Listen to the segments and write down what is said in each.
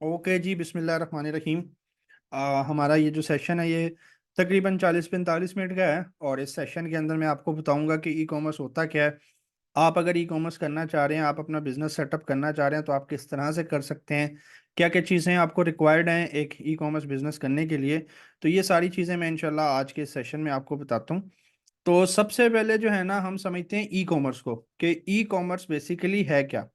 Okay जी, बिस्मिल्लाहिर्रहमानिर्रहीम। हमारा ये जो सेशन है ये तकरीबन 40-45 मिनट का है, और इस सेशन के अंदर मैं आपको बताऊंगा कि ई कॉमर्स होता क्या है। आप अगर ई कॉमर्स करना चाह रहे हैं, आप अपना बिजनेस सेटअप करना चाह रहे हैं, तो आप किस तरह से कर सकते हैं, क्या क्या चीज़ें आपको रिक्वायर्ड हैं एक ई कॉमर्स बिजनेस करने के लिए। तो ये सारी चीज़ें मैं इंशाल्लाह आज के सेशन में आपको बताता हूँ। तो सबसे पहले जो है ना, हम समझते हैं ई कॉमर्स को, कि ई कॉमर्स बेसिकली है क्या।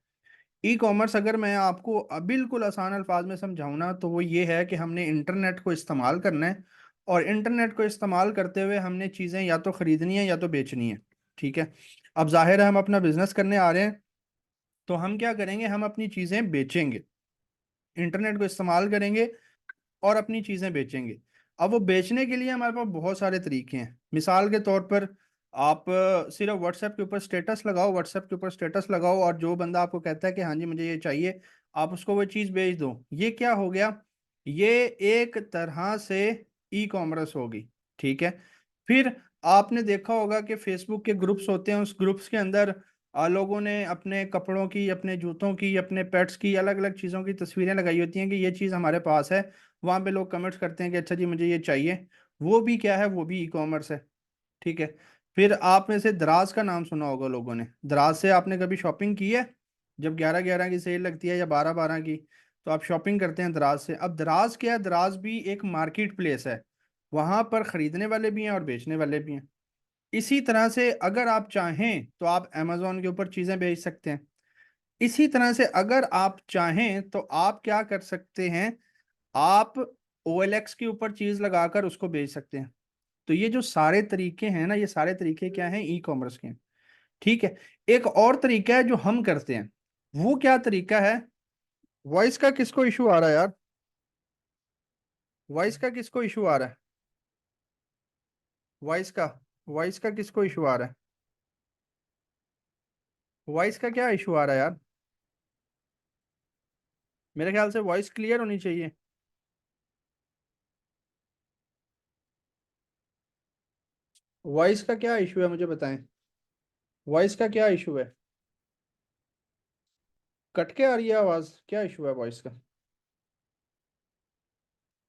ई कॉमर्स अगर मैं आपको बिल्कुल आसान अल्फाज में समझाऊं ना, तो वो ये है कि हमने इंटरनेट को इस्तेमाल करना है, और इंटरनेट को इस्तेमाल करते हुए हमने चीज़ें या तो ख़रीदनी है या तो बेचनी है। ठीक है। अब जाहिर है हम अपना बिजनेस करने आ रहे हैं, तो हम क्या करेंगे, हम अपनी चीज़ें बेचेंगे, इंटरनेट को इस्तेमाल करेंगे और अपनी चीज़ें बेचेंगे। अब वो बेचने के लिए हमारे पास बहुत सारे तरीके हैं। मिसाल के तौर पर आप सिर्फ व्हाट्सएप के ऊपर स्टेटस लगाओ, व्हाट्सएप के ऊपर स्टेटस लगाओ, और जो बंदा आपको कहता है कि हाँ जी मुझे ये चाहिए, आप उसको वो चीज़ बेच दो। ये क्या हो गया, ये एक तरह से ई कॉमर्स होगी। ठीक है। फिर आपने देखा होगा कि फेसबुक के ग्रुप्स होते हैं, उस ग्रुप्स के अंदर लोगों ने अपने कपड़ों की, अपने जूतों की, अपने पेट्स की, अलग अलग चीज़ों की तस्वीरें लगाई होती हैं कि ये चीज़ हमारे पास है। वहां पे लोग कमेंट्स करते हैं कि अच्छा जी मुझे ये चाहिए। वो भी क्या है, वो भी ई कॉमर्स है। ठीक है। फिर आप में से दराज का नाम सुना होगा लोगों ने, दराज से आपने कभी शॉपिंग की है? जब 11-11 की सेल लगती है या 12-12 की, तो आप शॉपिंग करते हैं दराज से। अब दराज क्या है, दराज भी एक मार्केट प्लेस है, वहां पर खरीदने वाले भी हैं और बेचने वाले भी हैं। इसी तरह से अगर आप चाहें तो आप अमेजोन के ऊपर चीजें बेच सकते हैं। इसी तरह से अगर आप चाहें तो आप क्या कर सकते हैं, आप OLX के ऊपर चीज लगाकर उसको बेच सकते हैं। तो ये जो सारे तरीके हैं ना, ये सारे तरीके क्या हैं, ई कॉमर्स के हैं। ठीक है। एक और तरीका है जो हम करते हैं, वो क्या तरीका है। वॉइस का किसको इशू आ रहा है यार? वॉइस का किसको इशू आ रहा है? वॉइस का वॉइस का किसको इशू आ रहा है? वॉइस का क्या इशू आ रहा है यार? मेरे ख्याल से वॉइस क्लियर होनी चाहिए। वॉइस का क्या इशू है, मुझे बताएं। वॉइस का क्या इशू है? कट के आ रही है आवाज, क्या इशू है वॉइस का?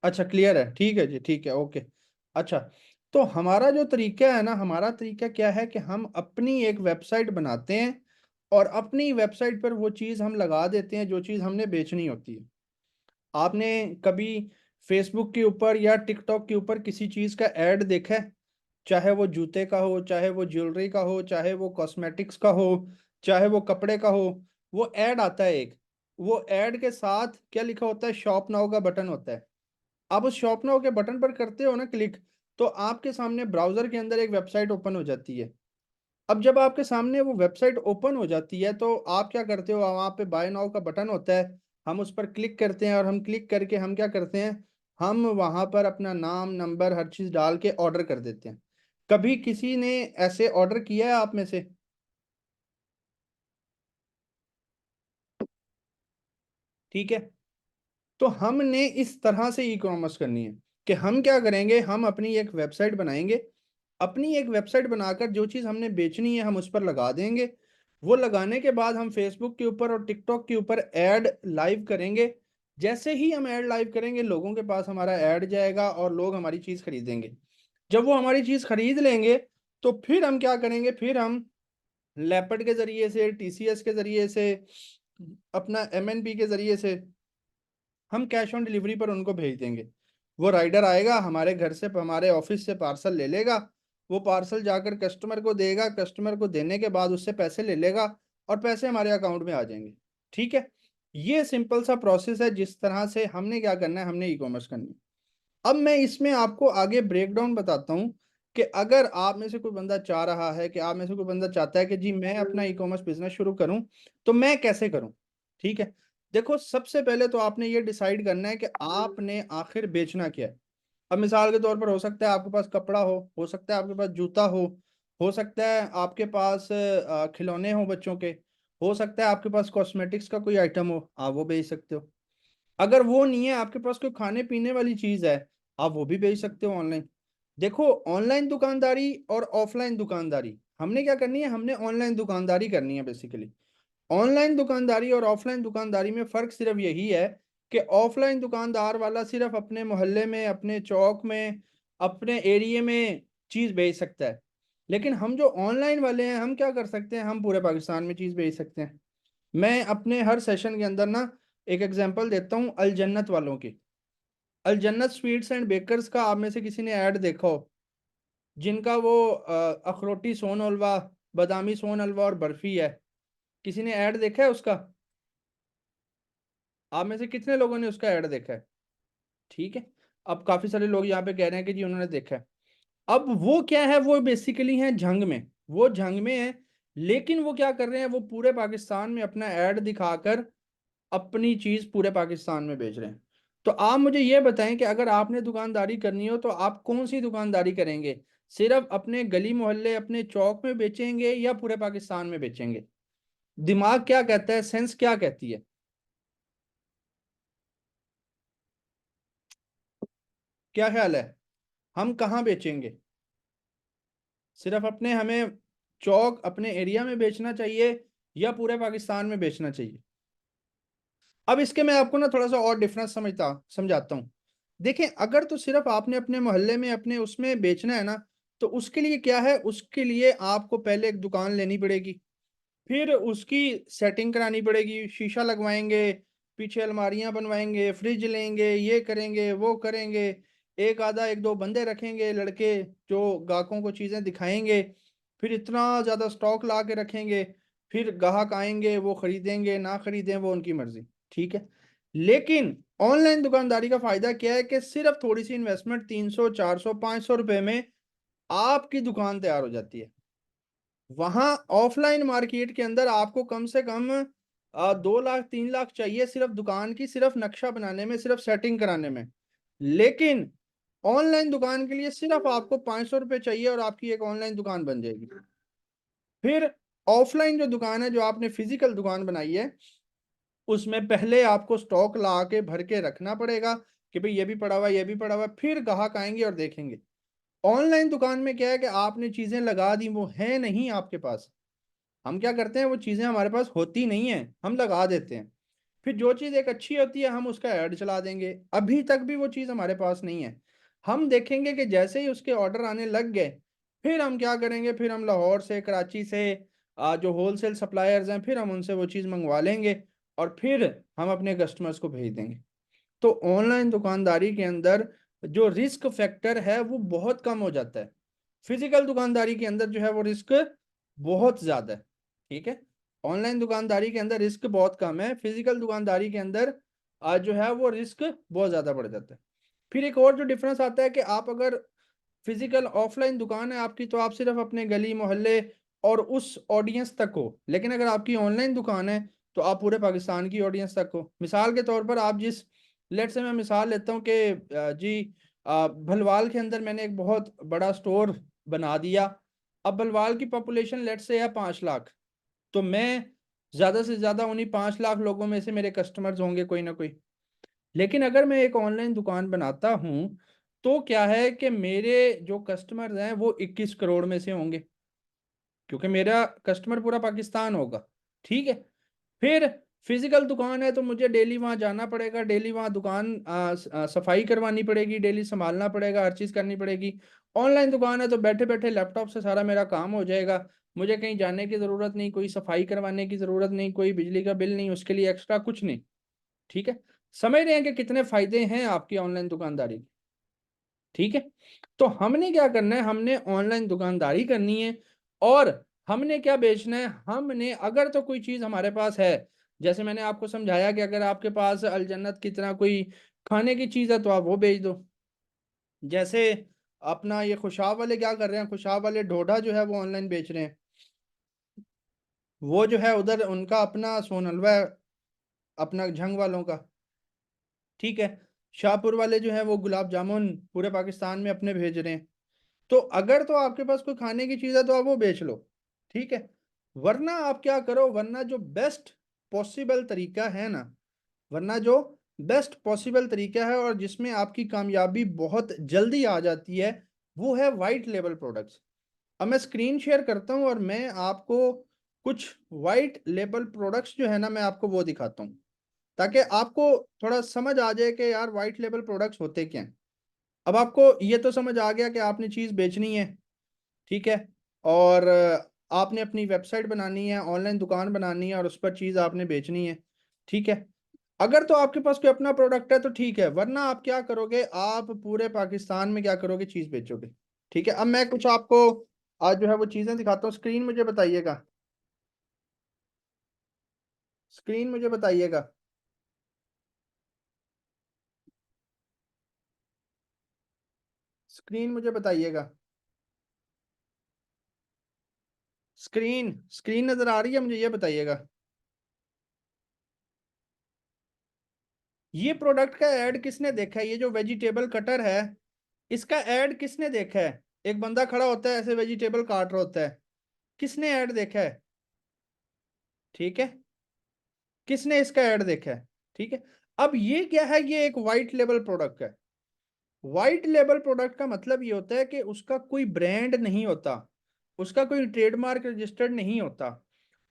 अच्छा, क्लियर है, ठीक है जी, ठीक है, ओके। अच्छा, तो हमारा जो तरीका है ना, हमारा तरीका क्या है कि हम अपनी एक वेबसाइट बनाते हैं, और अपनी वेबसाइट पर वो चीज़ हम लगा देते हैं जो चीज़ हमने बेचनी होती है। आपने कभी फेसबुक के ऊपर या टिकटॉक के ऊपर किसी चीज़ का ऐड देखा है? चाहे वो जूते का हो, चाहे वो ज्वेलरी का हो, चाहे वो कॉस्मेटिक्स का हो, चाहे वो कपड़े का हो, वो ऐड आता है एक। वो ऐड के साथ क्या लिखा होता है, शॉप नाउ का बटन होता है। आप उस शॉप नाउ के बटन पर करते हो ना क्लिक, तो आपके सामने ब्राउजर के अंदर एक वेबसाइट ओपन हो जाती है। अब जब आपके सामने वो वेबसाइट ओपन हो जाती है, तो आप क्या करते हो, वहां पे बाय नाउ का बटन होता है, हम उस पर क्लिक करते हैं, और हम क्लिक करके हम क्या करते हैं, हम वहां पर अपना नाम नंबर हर चीज डाल के ऑर्डर कर देते हैं। कभी किसी ने ऐसे ऑर्डर किया है आप में से? ठीक है। तो हमने इस तरह से ई कॉमर्स करनी है कि हम क्या करेंगे, हम अपनी एक वेबसाइट बनाएंगे, अपनी एक वेबसाइट बनाकर जो चीज़ हमने बेचनी है हम उस पर लगा देंगे। वो लगाने के बाद हम फेसबुक के ऊपर और टिकटॉक के ऊपर ऐड लाइव करेंगे। जैसे ही हम ऐड लाइव करेंगे, लोगों के पास हमारा ऐड जाएगा और लोग हमारी चीज़ खरीदेंगे। जब वो हमारी चीज़ खरीद लेंगे, तो फिर हम क्या करेंगे, फिर हम लैपट के जरिए से, TCS के जरिए से, अपना MNP के जरिए से हम कैश ऑन डिलीवरी पर उनको भेज देंगे। वो राइडर आएगा हमारे घर से, हमारे ऑफिस से पार्सल ले लेगा। वो पार्सल जाकर कस्टमर को देगा, कस्टमर को देने के बाद उससे पैसे ले लेगा, और पैसे हमारे अकाउंट में आ जाएंगे। ठीक है। ये सिंपल सा प्रोसेस है जिस तरह से हमने क्या करना है, हमने ई कॉमर्स करनी है। अब मैं इसमें आपको आगे ब्रेक डाउन बताता हूँ कि अगर आप में से कोई बंदा चाह रहा है, कि आप में से कोई बंदा चाहता है कि जी मैं अपना ई कॉमर्स बिजनेस शुरू करूं, तो मैं कैसे करूं। ठीक है। देखो, सबसे पहले तो आपने ये डिसाइड करना है कि आपने आखिर बेचना क्या है। अब मिसाल के तौर पर हो सकता है आपके पास कपड़ा हो सकता है आपके पास जूता हो सकता है आपके पास खिलौने हो बच्चों के, हो सकता है आपके पास कॉस्मेटिक्स का कोई आइटम हो, आप वो बेच सकते हो। अगर वो नहीं है, आपके पास कोई खाने पीने वाली चीज है, आप वो भी बेच सकते हो ऑनलाइन। देखो, ऑनलाइन दुकानदारी और ऑफलाइन दुकानदारी, हमने क्या करनी है, हमने ऑनलाइन दुकानदारी करनी है बेसिकली। ऑनलाइन दुकानदारी और ऑफलाइन दुकानदारी में फर्क सिर्फ यही है कि ऑफलाइन दुकानदार वाला सिर्फ अपने मोहल्ले में, अपने चौक में, अपने एरिया में चीज़ बेच सकता है, लेकिन हम जो ऑनलाइन वाले हैं हम क्या कर सकते हैं, हम पूरे पाकिस्तान में चीज़ बेच सकते हैं। मैं अपने हर सेशन के अंदर ना एक एग्जांपल देता हूँ अल जन्नत वालों की। अल जन्नत स्वीट्स एंड बेकर्स का आप में से किसी ने ऐड देखा हो, जिनका वो अखरोटी सोन हलवा, बादामी सोन हलवा और बर्फी है, किसी ने ऐड देखा है उसका? आप में से कितने लोगों ने उसका ऐड देखा है? ठीक है, अब काफी सारे लोग यहाँ पे कह रहे हैं कि जी उन्होंने देखा है। अब वो क्या है, वो बेसिकली है झंग में, वो झंग में है, लेकिन वो क्या कर रहे हैं, वो पूरे पाकिस्तान में अपना ऐड दिखाकर अपनी चीज पूरे पाकिस्तान में बेच रहे हैं। तो आप मुझे ये बताएं कि अगर आपने दुकानदारी करनी हो तो आप कौन सी दुकानदारी करेंगे? सिर्फ अपने गली मोहल्ले, अपने चौक में बेचेंगे या पूरे पाकिस्तान में बेचेंगे? दिमाग क्या कहता है, सेंस क्या कहती है, क्या ख्याल है? हम कहाँ बेचेंगे? सिर्फ अपने हमें चौक, अपने एरिया में बेचना चाहिए या पूरे पाकिस्तान में बेचना चाहिए? अब इसके मैं आपको ना थोड़ा सा और डिफरेंस समझाता हूँ। देखें, अगर तो सिर्फ आपने अपने मोहल्ले में, अपने उसमें बेचना है ना, तो उसके लिए क्या है, उसके लिए आपको पहले एक दुकान लेनी पड़ेगी, फिर उसकी सेटिंग करानी पड़ेगी, शीशा लगवाएंगे, पीछे अलमारियां बनवाएंगे, फ्रिज लेंगे, ये करेंगे, वो करेंगे, एक आधा एक दो बंदे रखेंगे लड़के जो ग्राहकों को चीज़ें दिखाएंगे, फिर इतना ज़्यादा स्टॉक ला के रखेंगे, फिर ग्राहक आएंगे, वो खरीदेंगे ना खरीदें वो उनकी मर्जी। ठीक है, लेकिन ऑनलाइन दुकानदारी का फायदा क्या है कि सिर्फ थोड़ी सी इन्वेस्टमेंट, 300 400 500 रुपए में आपकी दुकान तैयार हो जाती है। वहां ऑफलाइन मार्केट के अंदर आपको कम से कम 2 लाख 3 लाख चाहिए सिर्फ दुकान की, सिर्फ नक्शा बनाने में, सिर्फ सेटिंग कराने में। लेकिन ऑनलाइन दुकान के लिए सिर्फ आपको 500 रुपये चाहिए और आपकी एक ऑनलाइन दुकान बन जाएगी। फिर ऑफलाइन जो दुकान है, जो आपने फिजिकल दुकान बनाई है, उसमें पहले आपको स्टॉक ला के भर के रखना पड़ेगा कि भाई ये भी पड़ा हुआ, ये भी पड़ा हुआ, फिर ग्राहक आएंगे और देखेंगे। ऑनलाइन दुकान में क्या है कि आपने चीजें लगा दी, वो है नहीं आपके पास। हम क्या करते हैं, वो चीजें हमारे पास होती नहीं है, हम लगा देते हैं, फिर जो चीज एक अच्छी होती है हम उसका ऐड चला देंगे, अभी तक भी वो चीज हमारे पास नहीं है। हम देखेंगे कि जैसे ही उसके ऑर्डर आने लग गए, फिर हम क्या करेंगे, फिर हम लाहौर से, कराची से जो होलसेल सप्लायर्स हैं, फिर हम उनसे वो चीज मंगवा लेंगे और फिर हम अपने कस्टमर्स को भेज देंगे। तो ऑनलाइन दुकानदारी के अंदर जो रिस्क फैक्टर है वो बहुत कम हो जाता है। फिजिकल दुकानदारी के अंदर जो है वो रिस्क बहुत ज्यादा है। ठीक है, ऑनलाइन दुकानदारी के अंदर रिस्क बहुत कम है, फिजिकल दुकानदारी के अंदर जो है वो रिस्क बहुत ज्यादा बढ़ जाता है। फिर एक और जो डिफरेंस आता है कि आप अगर फिजिकल ऑफलाइन दुकान है आपकी, तो आप सिर्फ अपने गली मोहल्ले और उस ऑडियंस तक हो, लेकिन अगर आपकी ऑनलाइन दुकान है तो आप पूरे पाकिस्तान की ऑडियंस तक हो। मिसाल के तौर पर आप जिस, लेट से मैं मिसाल लेता हूँ कि भलवाल के अंदर मैंने एक बहुत बड़ा स्टोर बना दिया। अब भलवाल की पॉपुलेशन लेट से है 5 लाख, तो मैं ज्यादा से ज्यादा उन्हीं 5 लाख लोगों में से मेरे कस्टमर्स होंगे कोई ना कोई। लेकिन अगर मैं एक ऑनलाइन दुकान बनाता हूं तो क्या है कि मेरे जो कस्टमर्स हैं वो 21 करोड़ में से होंगे, क्योंकि मेरा कस्टमर पूरा पाकिस्तान होगा। ठीक है, फिर फिजिकल दुकान है तो मुझे डेली वहां जाना पड़ेगा, डेली वहां दुकान सफाई करवानी पड़ेगी, डेली संभालना पड़ेगा, हर चीज करनी पड़ेगी। ऑनलाइन दुकान है तो बैठे बैठे लैपटॉप से सारा मेरा काम हो जाएगा, मुझे कहीं जाने की जरूरत नहीं, कोई सफाई करवाने की जरूरत नहीं, कोई बिजली का बिल नहीं, उसके लिए एक्स्ट्रा कुछ नहीं। ठीक है, समझ रहे हैं कि कितने फायदे हैं आपकी ऑनलाइन दुकानदारी के? ठीक है, तो हमने क्या करना है, हमने ऑनलाइन दुकानदारी करनी है और हमने क्या बेचना है, हमने अगर तो कोई चीज हमारे पास है, जैसे मैंने आपको समझाया कि अगर आपके पास अल जन्नत की तरह कोई खाने की चीज है तो आप वो बेच दो। जैसे अपना ये खुशाब वाले क्या कर रहे हैं, खुशाब वाले ढोढा जो है वो ऑनलाइन बेच रहे हैं, वो जो है उधर उनका अपना सोन हलवा है, अपना झंग वालों का। ठीक है, शाहपुर वाले जो है वो गुलाब जामुन पूरे पाकिस्तान में अपने भेज रहे हैं। तो अगर तो आपके पास कोई खाने की चीज है तो आप वो बेच लो। ठीक है, वरना आप क्या करो, वरना जो बेस्ट पॉसिबल तरीका है ना, वरना जो बेस्ट पॉसिबल तरीका है और जिसमें आपकी कामयाबी बहुत जल्दी आ जाती है, वो है वाइट लेबल प्रोडक्ट्स। अब मैं स्क्रीन शेयर करता हूं और मैं आपको कुछ वाइट लेबल प्रोडक्ट्स जो है ना मैं आपको वो दिखाता हूँ। ताकि आपको थोड़ा समझ आ जाए कि यार वाइट लेबल प्रोडक्ट्स होते क्या हैं। अब आपको ये तो समझ आ गया कि आपने चीज़ बेचनी है, ठीक है, और आपने अपनी वेबसाइट बनानी है, ऑनलाइन दुकान बनानी है और उस पर चीज़ आपने बेचनी है, ठीक है। अगर तो आपके पास कोई अपना प्रोडक्ट है तो ठीक है, वरना आप क्या करोगे, आप पूरे पाकिस्तान में क्या करोगे, चीज़ बेचोगे। ठीक है, अब मैं कुछ आपको आज जो है वो चीज़ें दिखाता हूँ। स्क्रीन मुझे बताइएगा, स्क्रीन मुझे बताइएगा। स्क्रीन मुझे बताइएगा। स्क्रीन स्क्रीन नजर आ रही है मुझे, ये बताइएगा। ये प्रोडक्ट का ऐड किसने देखा है, ये जो वेजिटेबल कटर है, इसका ऐड किसने देखा है। एक बंदा खड़ा होता है ऐसे वेजिटेबल काट रहा होता है, किसने ऐड देखा है। ठीक है, किसने इसका ऐड देखा है। ठीक है, अब ये क्या है, ये एक वाइट लेबल प्रोडक्ट है। वाइट लेबल प्रोडक्ट का मतलब ये होता है कि उसका कोई ब्रांड नहीं होता, उसका कोई ट्रेडमार्क रजिस्टर्ड नहीं होता,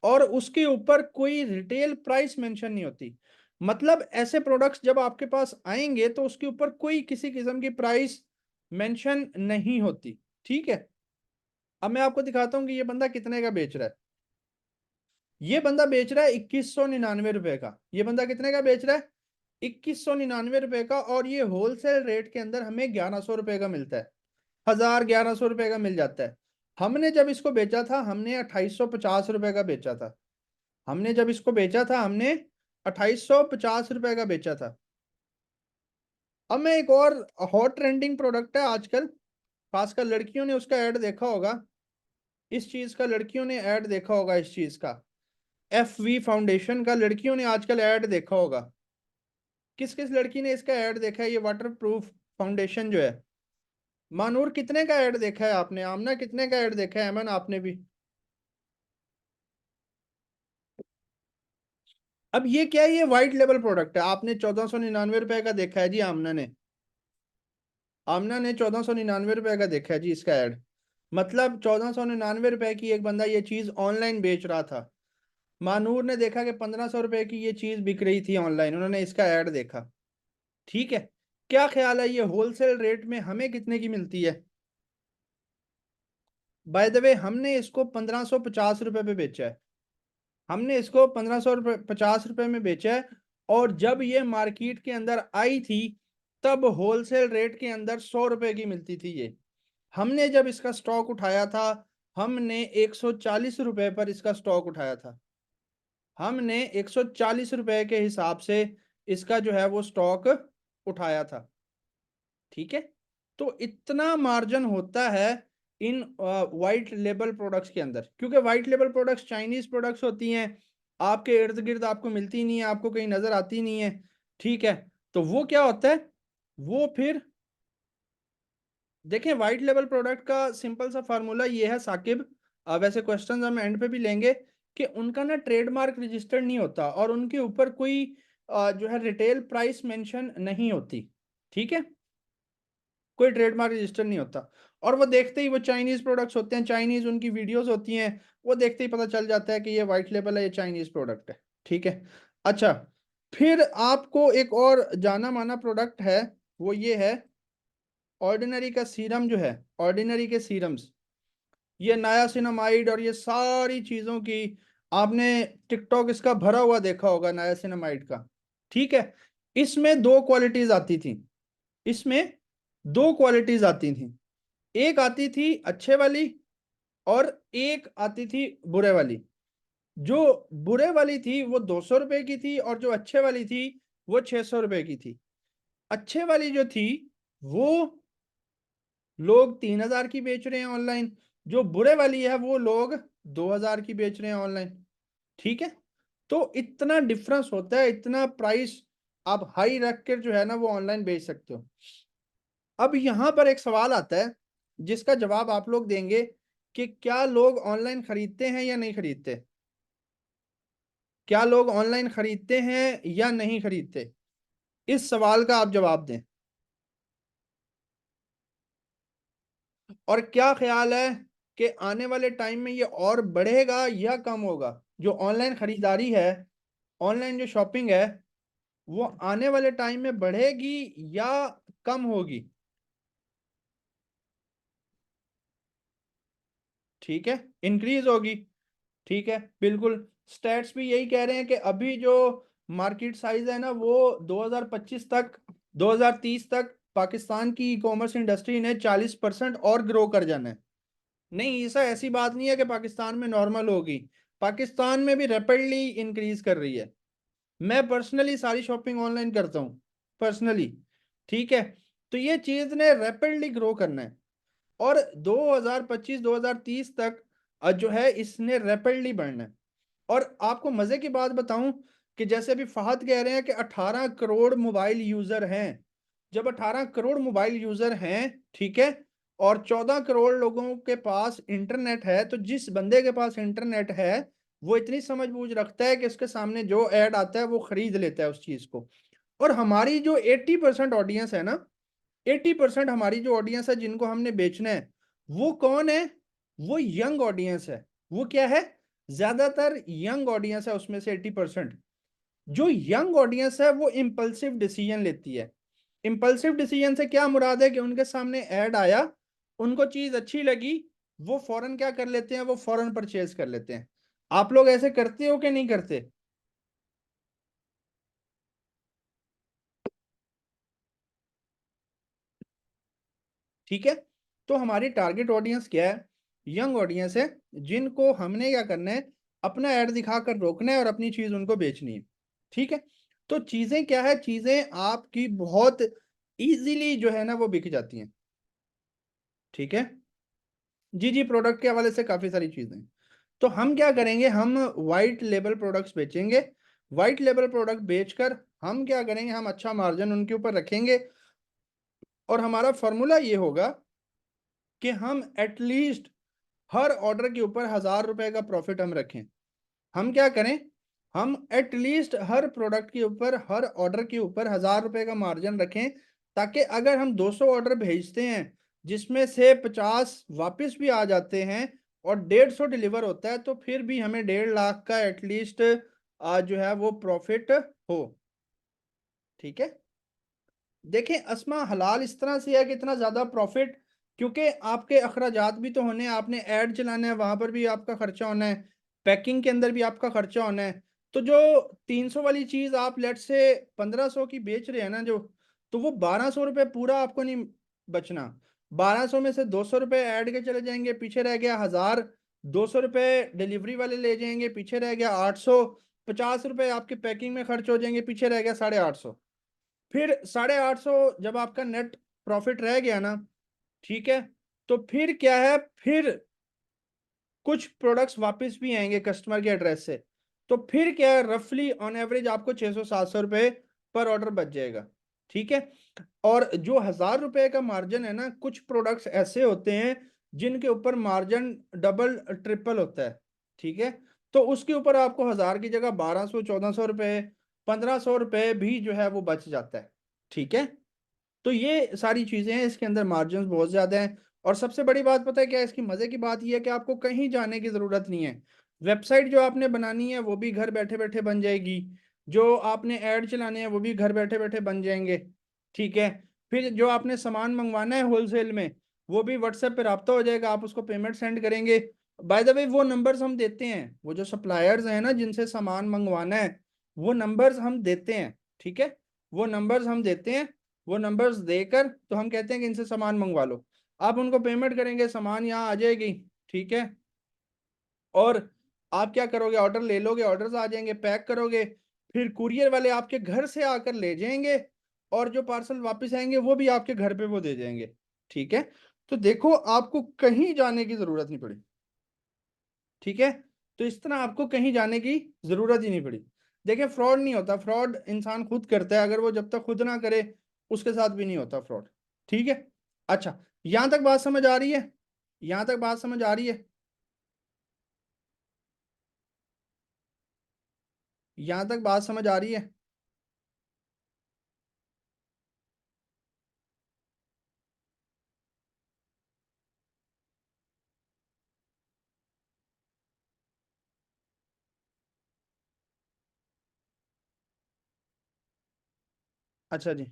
और उसके ऊपर कोई रिटेल प्राइस मेंशन नहीं होती। मतलब ऐसे प्रोडक्ट्स जब आपके पास आएंगे तो उसके ऊपर कोई किसी किस्म की प्राइस मेंशन नहीं होती। ठीक है, अब मैं आपको दिखाता हूँ कि ये बंदा कितने का बेच रहा है। ये बंदा बेच रहा है 2199 रुपए का। ये बंदा कितने का बेच रहा है, 2199 रुपए का। और ये होलसेल रेट के अंदर हमें 1100 रुपए का मिलता है, 1150 रुपए का मिल जाता है। हमने जब इसको बेचा था हमने 2850 रुपए का बेचा था। हमने जब इसको बेचा था हमने 2850 रुपए का बेचा था। अब मैं एक और हॉट ट्रेंडिंग प्रोडक्ट है आजकल, खासकर लड़कियों ने उसका ऐड देखा होगा। इस चीज का लड़कियों ने ऐड देखा होगा, इस चीज का FV फाउंडेशन का लड़कियों ने आजकल ऐड देखा होगा। किस किस लड़की ने इसका ऐड देखा है, ये वाटर प्रूफ फाउंडेशन जो है। मानूर कितने का ऐड देखा है आपने, आमना कितने का ऐड देखा है, अमन आपने भी। अब ये क्या है, ये व्हाइट लेवल प्रोडक्ट है, आपने 1499 रुपए का देखा है जी। आमना ने 1499 रुपए का देखा है जी इसका ऐड। मतलब 1499 रुपए की एक बंदा ये चीज ऑनलाइन बेच रहा था। मानूर ने देखा कि 1500 रुपए की ये चीज बिक रही थी ऑनलाइन, उन्होंने इसका ऐड देखा। ठीक है, क्या ख्याल है ये होलसेल रेट में हमें कितने की मिलती है। बाय द वे हमने इसको 1550 रुपए पे बेचा है। हमने इसको 1550 रुपए में बेचा है। और जब ये मार्केट के अंदर आई थी तब होलसेल रेट के अंदर 100 रुपए की मिलती थी ये। हमने जब इसका स्टॉक उठाया था हमने 140 रुपए पर इसका स्टॉक उठाया था। हमने 140 रुपए के हिसाब से इसका जो है वो स्टॉक उठाया था। ठीक है, तो इतना मार्जिन होता है इन वाइट लेबल प्रोडक्ट्स के अंदर, क्योंकि white label products Chinese products होती हैं, आपके इर्द गिर्द आपको मिलती नहीं है, आपको कहीं नजर आती नहीं है। ठीक है, तो वो क्या होता है, वो फिर देखें वाइट लेवल प्रोडक्ट का सिंपल सा फार्मूला ये है साकिब। वैसे क्वेश्चंस हम एंड पे भी लेंगे कि उनका ना ट्रेडमार्क रजिस्टर्ड नहीं होता और उनके ऊपर कोई जो है रिटेल प्राइस मेंशन नहीं होती। ठीक है, कोई ट्रेडमार्क रजिस्टर नहीं होता। और वो देखते ही, वो चाइनीज प्रोडक्ट्स होते हैं, चाइनीज उनकी वीडियोस होती हैं, वो देखते ही पता चल जाता है कि ये वाइट लेबल है, ये चाइनीज प्रोडक्ट है। ठीक है, अच्छा, फिर आपको एक और जाना माना प्रोडक्ट है, वो ये है ऑर्डिनरी का सीरम जो है। ऑर्डिनरी के सीरम्स, ये नायासिनामाइड और ये सारी चीजों की आपने टिकटॉक इसका भरा हुआ देखा होगा नायासिनामाइड का। ठीक है, इसमें दो क्वालिटीज आती थी, इसमें दो क्वालिटीज आती थी। एक आती थी अच्छे वाली और एक आती थी बुरे वाली। जो बुरे वाली थी वो 200 रुपए की थी और जो अच्छे वाली थी वो 600 रुपए की थी। अच्छे वाली जो थी वो लोग 3000 की बेच रहे हैं ऑनलाइन, जो बुरे वाली है वो लोग 2000 की बेच रहे हैं ऑनलाइन। ठीक है, तो इतना डिफरेंस होता है, इतना प्राइस आप हाई रख कर जो है ना वो ऑनलाइन बेच सकते हो। अब यहां पर एक सवाल आता है जिसका जवाब आप लोग देंगे कि क्या लोग ऑनलाइन खरीदते हैं या नहीं खरीदते। क्या लोग ऑनलाइन खरीदते हैं या नहीं खरीदते, इस सवाल का आप जवाब दें। और क्या ख्याल है कि आने वाले टाइम में ये और बढ़ेगा या कम होगा, जो ऑनलाइन खरीदारी है, ऑनलाइन जो शॉपिंग है, वो आने वाले टाइम में बढ़ेगी या कम होगी? ठीक है, इंक्रीज होगी। ठीक है, बिल्कुल। स्टैट्स भी यही कह रहे हैं कि अभी जो मार्केट साइज है ना, वो 2025 तक, 2030 तक पाकिस्तान की ई कॉमर्स इंडस्ट्री ने 40% और ग्रो कर जाना है। नहीं, ऐसा ऐसी बात नहीं है कि पाकिस्तान में नॉर्मल होगी, पाकिस्तान में भी रैपिडली इंक्रीज कर रही है। मैं पर्सनली सारी शॉपिंग ऑनलाइन करता हूँ, पर्सनली। ठीक है, तो ये चीज ने रैपिडली ग्रो करना है, और 2025 2030 तक जो है इसने रैपिडली बढ़ना है। और आपको मजे की बात बताऊं कि जैसे अभी फहद कह रहे हैं कि 18 करोड़ मोबाइल यूजर हैं। जब 18 करोड़ मोबाइल यूजर हैं, ठीक है, और 14 करोड़ लोगों के पास इंटरनेट है, तो जिस बंदे के पास इंटरनेट है वो इतनी समझबूझ रखता है कि उसके सामने जो ऐड आता है वो खरीद लेता है उस चीज को। और हमारी जो 80% ऑडियंस है ना, 80% हमारी जो ऑडियंस है जिनको हमने बेचना है, वो कौन है? वो यंग ऑडियंस है। वो क्या है? ज्यादातर यंग ऑडियंस है उसमें से 80%। जो यंग ऑडियंस है वो इम्पल्सिव डिसीजन लेती है। इम्पल्सिव डिसीजन से क्या मुराद है कि उनके सामने ऐड आया, उनको चीज अच्छी लगी, वो फौरन क्या कर लेते हैं? वो फौरन परचेज कर लेते हैं। आप लोग ऐसे करते हो कि नहीं करते? ठीक है, तो हमारी टारगेट ऑडियंस क्या है? यंग ऑडियंस है, जिनको हमने क्या करना है? अपना ऐड दिखाकर रोकना है और अपनी चीज उनको बेचनी है। ठीक है, तो चीजें क्या है? चीजें आपकी बहुत इजीली जो है ना वो बिक जाती हैं। ठीक है, जी जी, प्रोडक्ट के हवाले से काफी सारी चीजें। तो हम क्या करेंगे? हम वाइट लेबल प्रोडक्ट्स बेचेंगे। वाइट लेबल प्रोडक्ट बेचकर हम क्या करेंगे? हम अच्छा मार्जिन उनके ऊपर रखेंगे, और हमारा फॉर्मूला ये होगा कि हम एटलीस्ट हर ऑर्डर के ऊपर 1,000 रुपए का प्रॉफिट हम रखें। हम क्या करें? हम एटलीस्ट हर प्रोडक्ट के ऊपर, हर ऑर्डर के ऊपर 1,000 रुपए का मार्जिन रखें, ताकि अगर हम 200 ऑर्डर भेजते हैं जिसमें से 50 वापस भी आ जाते हैं और 150 डिलीवर होता है, तो फिर भी हमें 1.5 लाख का एटलीस्ट जो है वो प्रॉफिट हो। ठीक है, देखें अस्मा, हलाल इस तरह से है कि इतना ज्यादा प्रॉफिट, क्योंकि आपके अखराजात भी तो होने हैं, आपने ऐड चलाना है, वहां पर भी आपका खर्चा होना है, पैकिंग के अंदर भी आपका खर्चा होना है। तो जो 300 वाली चीज आप लेट से 1500 की बेच रहे हैं ना जो, तो वो 1200 रुपये पूरा आपको नहीं बचना। 1200 में से 200 रुपये ऐड के चले जाएंगे, पीछे रह गया 1000। 200 रुपये डिलीवरी वाले ले जाएंगे, पीछे रह गया 800। 50 रुपये आपके पैकिंग में खर्च हो जाएंगे, पीछे रह गया 850। फिर 850 जब आपका नेट प्रॉफिट रह गया ना, ठीक है, तो फिर क्या है? फिर कुछ प्रोडक्ट्स वापस भी आएंगे कस्टमर के एड्रेस से, तो फिर क्या है? रफली ऑन एवरेज आपको 600 700 रुपये पर ऑर्डर बच जाएगा। ठीक है, और जो 1,000 रुपए का मार्जिन है ना, कुछ प्रोडक्ट्स ऐसे होते हैं जिनके ऊपर मार्जिन डबल ट्रिपल होता है। ठीक है, तो उसके ऊपर आपको 1,000 की जगह 1200 1400 रुपये, 1500 रुपये भी जो है वो बच जाता है। ठीक है, तो ये सारी चीजें हैं, इसके अंदर मार्जिन बहुत ज्यादा हैं। और सबसे बड़ी बात पता है क्या है? इसकी मजे की बात यह है कि आपको कहीं जाने की जरूरत नहीं है। वेबसाइट जो आपने बनानी है वो भी घर बैठे बैठे बन जाएगी, जो आपने ऐड चलाने हैं वो भी घर बैठे बैठे बन जाएंगे। ठीक है, फिर जो आपने सामान मंगवाना है होलसेल में, वो भी व्हाट्सएप पे रब्ता हो जाएगा, आप उसको पेमेंट सेंड करेंगे। बाय द वे, वो नंबर्स हम देते हैं, वो जो सप्लायर्स हैं ना जिनसे सामान मंगवाना है, वो नंबर्स हम देते हैं। ठीक है, वो नंबर्स हम देते हैं। वो नंबर्स देकर तो हम कहते हैं कि इनसे सामान मंगवा लो। आप उनको पेमेंट करेंगे, सामान यहाँ आ जाएगी। ठीक है, और आप क्या करोगे? ऑर्डर ले लोगे, ऑर्डर्स आ जाएंगे, पैक करोगे, फिर कुरियर वाले आपके घर से आकर ले जाएंगे, और जो पार्सल वापस आएंगे वो भी आपके घर पे वो दे जाएंगे। ठीक है, तो देखो आपको कहीं जाने की जरूरत नहीं पड़ी। ठीक है, तो इस तरह आपको कहीं जाने की जरूरत ही नहीं पड़ी। देखिए, फ्रॉड नहीं होता, फ्रॉड इंसान खुद करता है, अगर वो जब तक खुद ना करे उसके साथ भी नहीं होता फ्रॉड। ठीक है, अच्छा, यहां तक बात समझ आ रही है? यहां तक बात समझ आ रही है? यहां तक बात समझ आ रही है? अच्छा जी।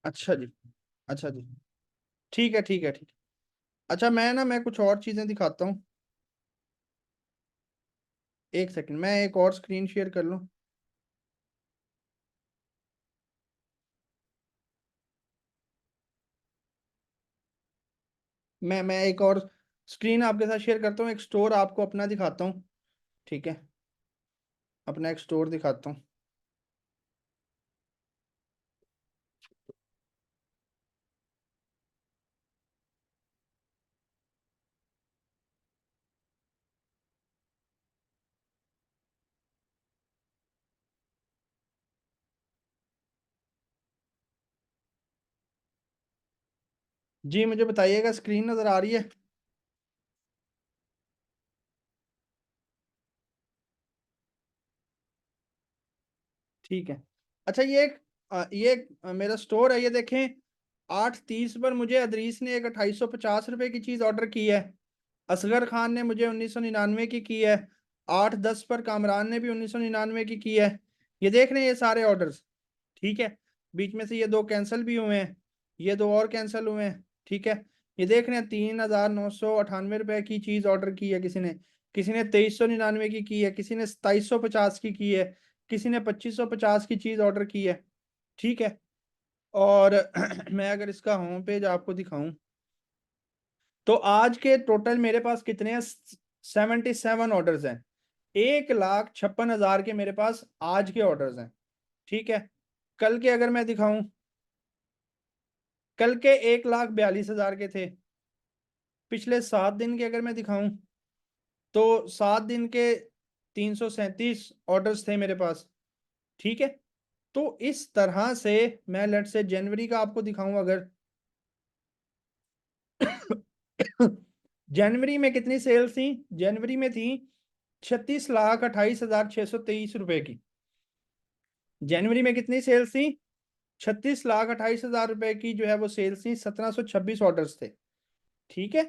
अच्छा जी। अच्छा जी। ठीक है, ठीक है, ठीक है। अच्छा, मैं कुछ और चीज़ें दिखाता हूँ। एक सेकंड, मैं एक और स्क्रीन शेयर कर लूँ। मैं एक और स्क्रीन आपके साथ शेयर करता हूँ, एक स्टोर आपको अपना दिखाता हूँ। ठीक है, अपना एक स्टोर दिखाता हूँ। जी मुझे बताइएगा, स्क्रीन नज़र आ रही है? ठीक है। अच्छा, मेरा स्टोर है, ये देखें। 8:30 पर मुझे अदरीस ने एक 2850 रुपये की चीज़ ऑर्डर की है। असगर खान ने मुझे 1999 की है। 8:10 पर कामरान ने भी 1999 की है। ये देख रहे हैं ये सारे ऑर्डर्स। ठीक है। बीच में से ये दो कैंसिल भी हुए हैं, ये दो और कैंसिल हुए हैं। ठीक है। ये देख रहे हैं 3,998 रुपये की चीज़ ऑर्डर की है किसी ने 2399 की है, किसी ने 2750 की है, किसी ने 2550 की चीज़ ऑर्डर की है। ठीक है। और मैं अगर इसका होम पेज आपको दिखाऊं, तो आज के टोटल मेरे पास कितने हैं? 77 ऑर्डर्स हैं। 1,56,000 के मेरे पास आज के ऑर्डर्स हैं। ठीक है। कल के अगर मैं दिखाऊं, कल के 1,42,000 के थे। पिछले 7 दिन के अगर मैं दिखाऊं, तो 7 दिन के 337 ऑर्डर्स थे मेरे पास। ठीक है। तो इस तरह से मैं लेट से जनवरी का आपको दिखाऊं अगर, जनवरी में कितनी सेल्स थी? जनवरी में थी 36,28,623 रुपए की। जनवरी में कितनी सेल्स थी? 36,28,000 रुपए की जो है वो सेल्स थी, 1,726 ऑर्डर्स थे। ठीक है।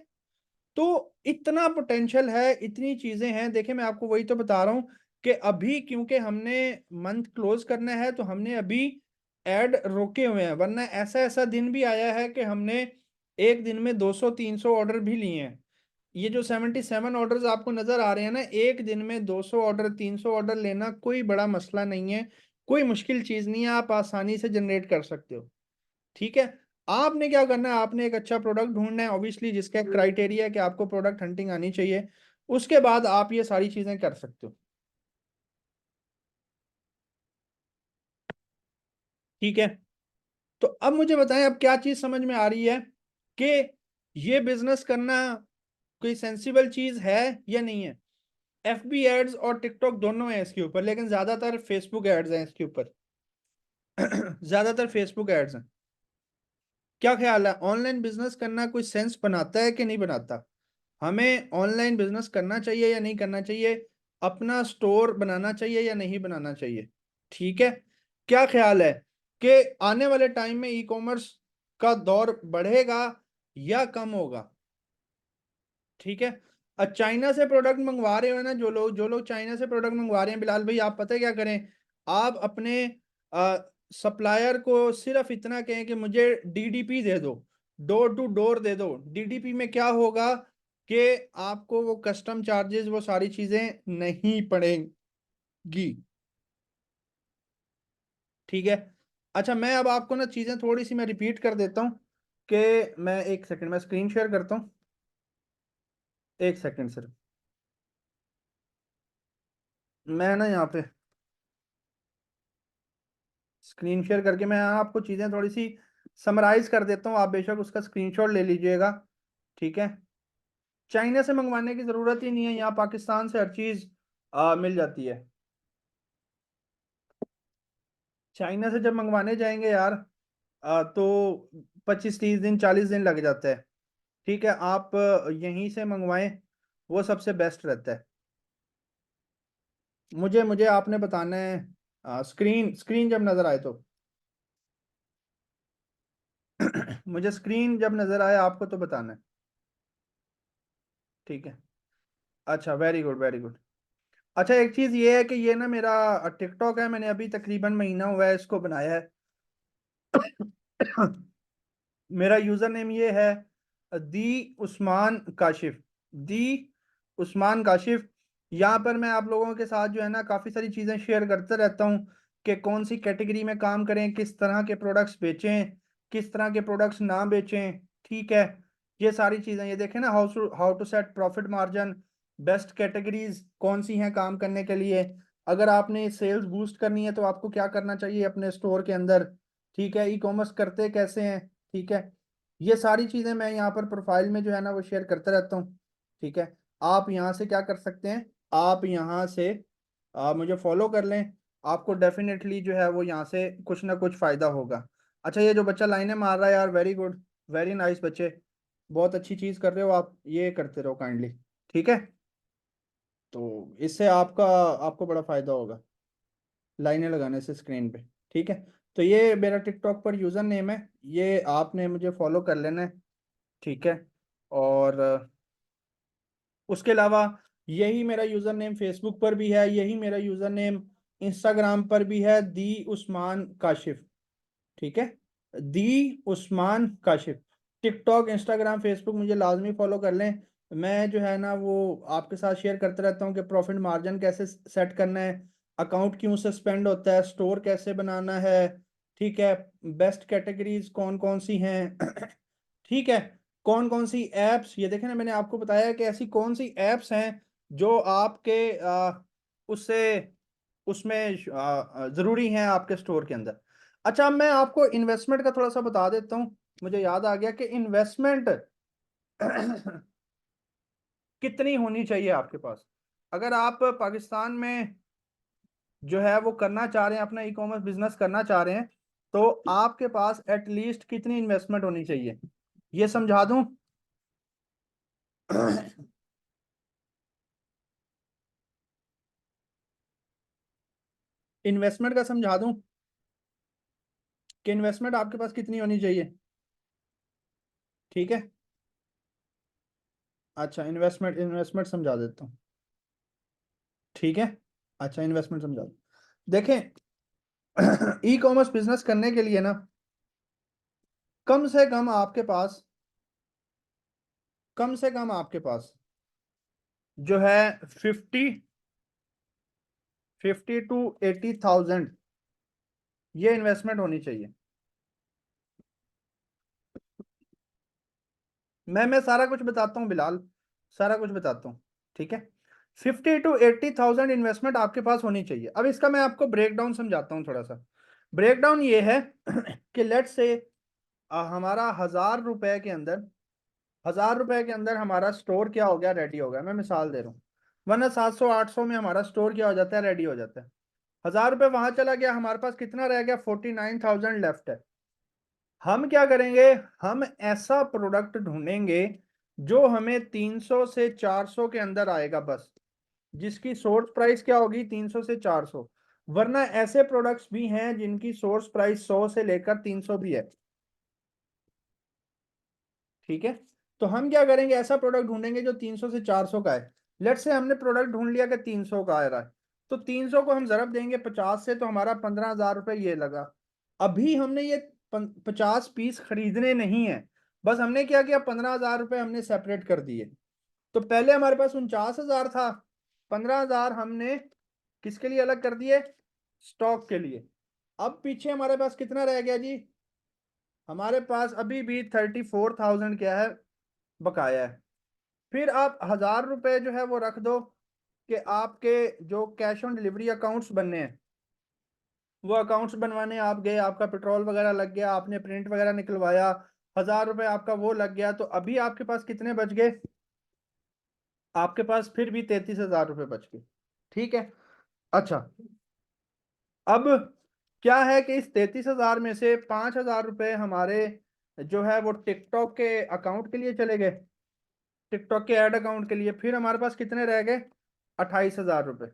तो इतना पोटेंशियल है, इतनी चीजें हैं। देखिए, मैं आपको वही तो बता रहा हूं कि अभी क्योंकि हमने मंथ क्लोज करना है, तो हमने अभी ऐड रोके हुए हैं, वरना ऐसा ऐसा दिन भी आया है कि हमने एक दिन में 200-300 ऑर्डर भी लिए हैं। ये जो 77 ऑर्डर्स आपको नजर आ रहे हैं ना, एक दिन में 200 ऑर्डर, 300 ऑर्डर लेना कोई बड़ा मसला नहीं है, कोई मुश्किल चीज नहीं है, आप आसानी से जनरेट कर सकते हो। ठीक है। आपने क्या करना है, आपने एक अच्छा प्रोडक्ट ढूंढना है, ऑब्वियसली जिसका क्राइटेरिया है कि आपको प्रोडक्ट हंटिंग आनी चाहिए। उसके बाद आप ये सारी चीजें कर सकते हो। ठीक है। तो अब मुझे बताएं, अब क्या चीज समझ में आ रही है कि ये बिजनेस करना कोई सेंसिबल चीज है या नहीं है? FB एड्स और टिकटॉक दोनों है इसके ऊपर, लेकिन ज्यादातर फेसबुक एड्स हैं इसके ऊपर। ज्यादातर फेसबुक एड्स हैं। क्या ख्याल है, ऑनलाइन बिजनेस करना कोई सेंस बनाता है कि नहीं बनाता? हमें ऑनलाइन बिजनेस करना चाहिए या नहीं करना चाहिए? अपना स्टोर बनाना चाहिए या नहीं बनाना चाहिए? ठीक है। क्या ख्याल है कि आने वाले टाइम में ई कॉमर्स का दौर बढ़ेगा या कम होगा? ठीक है। चाइना से प्रोडक्ट मंगवा रहे हो ना, जो लोग चाइना से प्रोडक्ट मंगवा रहे हैं, बिलाल भाई आप पता है क्या करें? आप अपने सप्लायर को सिर्फ इतना कहें कि मुझे DDP दे दो, डोर टू डोर दे दो। DDP में क्या होगा कि आपको वो कस्टम चार्जेस, वो सारी चीजें नहीं पड़ेंगी। ठीक है। अच्छा, मैं अब आपको ना चीजें थोड़ी सी मैं रिपीट कर देता हूँ कि मैं, एक सेकंड, मैं स्क्रीन शेयर करता हूँ। एक सेकंड सर, मैं ना यहाँ पे स्क्रीन शेयर करके मैं आपको चीज़ें थोड़ी सी समराइज कर देता हूँ, आप बेशक उसका स्क्रीनशॉट ले लीजिएगा। ठीक है। चाइना से मंगवाने की ज़रूरत ही नहीं है, यहाँ पाकिस्तान से हर चीज़ मिल जाती है। चाइना से जब मंगवाने जाएंगे यार, तो 25-30 दिन, 40 दिन लग जाता है। ठीक है। आप यहीं से मंगवाएं, वो सबसे बेस्ट रहता है। मुझे मुझे आपने बताना है, स्क्रीन स्क्रीन जब नज़र आए तो मुझे स्क्रीन जब नज़र आए आपको तो बताना है। ठीक है। अच्छा, वेरी गुड, वेरी गुड। अच्छा, एक चीज ये है कि ये ना मेरा टिकटॉक है, मैंने अभी तकरीबन महीना हुआ है इसको बनाया है। मेरा यूजर नेम ये है, दी उस्मान काशिफ। दी उस्मान काशिफ। यहाँ पर मैं आप लोगों के साथ जो है ना काफ़ी सारी चीज़ें शेयर करते रहता हूँ कि कौन सी कैटेगरी में काम करें, किस तरह के प्रोडक्ट्स बेचें, किस तरह के प्रोडक्ट्स ना बेचें। ठीक है, ये सारी चीज़ें ये देखें ना, how to set profit margin, best categories कौन सी हैं काम करने के लिए। अगर आपने सेल्स बूस्ट करनी है तो आपको क्या करना चाहिए अपने स्टोर के अंदर। ठीक है, ई कॉमर्स करते कैसे हैं। ठीक है, ये सारी चीजें मैं यहाँ पर प्रोफाइल में जो है ना वो शेयर करता रहता हूँ। ठीक है, आप यहाँ से क्या कर सकते हैं, आप यहाँ से मुझे फॉलो कर लें। आपको डेफिनेटली जो है वो यहाँ से कुछ ना कुछ फायदा होगा। अच्छा, ये जो बच्चा लाइनें मार रहा है यार, वेरी गुड, वेरी नाइस बच्चे, बहुत अच्छी चीज कर रहे हो आप, ये करते रहो काइंडली। ठीक है, तो इससे आपका आपको बड़ा फायदा होगा लाइनें लगाने से स्क्रीन पे। ठीक है, तो ये मेरा टिकटॉक पर यूजर नेम है, ये आपने मुझे फॉलो कर लेना है। ठीक है, और उसके अलावा यही मेरा यूजर नेम फेसबुक पर भी है, यही मेरा यूजर नेम इंस्टाग्राम पर भी है, दी उस्मान काशिफ। ठीक है, the Usman Kashif. TikTok, Instagram, Facebook मुझे लाजमी फॉलो कर लें। मैं जो है ना वो आपके साथ शेयर करते रहता हूँ कि प्रॉफिट मार्जिन कैसे सेट करना है, अकाउंट क्यों सस्पेंड होता है, स्टोर कैसे बनाना है। ठीक है, बेस्ट कैटेगरीज कौन कौन सी हैं। ठीक है, कौन कौन सी एप्स, ये देखें ना मैंने आपको बताया कि ऐसी कौन सी एप्स हैं जो आपके उससे उसमें ज़रूरी हैं आपके स्टोर के अंदर। अच्छा, अब मैं आपको इन्वेस्टमेंट का थोड़ा सा बता देता हूँ। मुझे याद आ गया कि इन्वेस्टमेंट कितनी होनी चाहिए आपके पास। अगर आप पाकिस्तान में जो है वो करना चाह रहे हैं, अपना ई कॉमर्स बिजनेस करना चाह रहे हैं, तो आपके पास एटलीस्ट कितनी इन्वेस्टमेंट होनी चाहिए, ये समझा दूं। इन्वेस्टमेंट का समझा दूं कि इन्वेस्टमेंट आपके पास कितनी होनी चाहिए। ठीक है, अच्छा, इन्वेस्टमेंट इन्वेस्टमेंट समझा देता हूँ। ठीक है, अच्छा, इन्वेस्टमेंट समझा दूं। देखें, ई कॉमर्स बिजनेस करने के लिए ना कम से कम आपके पास, कम से कम आपके पास जो है 50 टू 80,000 ये इन्वेस्टमेंट होनी चाहिए। मैं सारा कुछ बताता हूँ बिलाल, सारा कुछ बताता हूँ। ठीक है, 50 टू 80,000 इन्वेस्टमेंट आपके पास होनी चाहिए। अब इसका मैं आपको ब्रेक डाउन समझाता हूँ थोड़ा सा। ब्रेक डाउन ये है कि लेट से हमारा 1,000 रुपए के अंदर, 1,000 रुपए के अंदर हमारा स्टोर क्या हो गया, रेडी हो गया। मैं मिसाल दे रहा हूँ, वरना 700 800 में हमारा स्टोर क्या हो जाता है, रेडी हो जाता है। 1,000 रुपये वहां चला गया, हमारे पास कितना रह गया, 49,000 लेफ्ट है। हम क्या करेंगे, हम ऐसा प्रोडक्ट ढूंढेंगे जो हमें 300 से 400 के अंदर आएगा बस, जिसकी सोर्स प्राइस क्या होगी, 300 से 400। वरना ऐसे प्रोडक्ट्स भी हैं जिनकी सोर्स प्राइस 100 से लेकर 300 भी है। ठीक है, तो हम क्या करेंगे, ऐसा प्रोडक्ट ढूंढेंगे जो 300 से 400 का है। लेट से हमने प्रोडक्ट ढूंढ लिया कि 300 का आ रहा है, तो 300 को हम जरब देंगे 50 से, तो हमारा 15,000 रुपये ये लगा। अभी हमने ये 50 पीस खरीदने नहीं है, बस हमने क्या किया, 15,000 रुपये हमने सेपरेट कर दिए। तो पहले हमारे पास 49,000 था, 15,000 हमने किसके लिए अलग कर दिए, स्टॉक के लिए। अब पीछे हमारे पास कितना रह गया जी, हमारे पास अभी भी 34,000 क्या है, बकाया है। फिर आप 1,000 रुपये जो है वो रख दो कि आपके जो कैश ऑन डिलीवरी अकाउंट्स बनने हैं, वो अकाउंट्स बनवाने आप गए, आपका पेट्रोल वगैरह लग गया, आपने प्रिंट वगैरह निकलवाया, 1,000 रुपये आपका वो लग गया, तो अभी आपके पास कितने बच गए, आपके पास फिर भी 33,000 रुपये बच गए। ठीक है, अच्छा, अब क्या है कि इस 33,000 में से 5,000 रुपये हमारे जो है वो टिकटॉक के अकाउंट के लिए चले गए, टिकटॉक के ऐड अकाउंट के लिए। फिर हमारे पास कितने रह गए, 28,000 रुपये।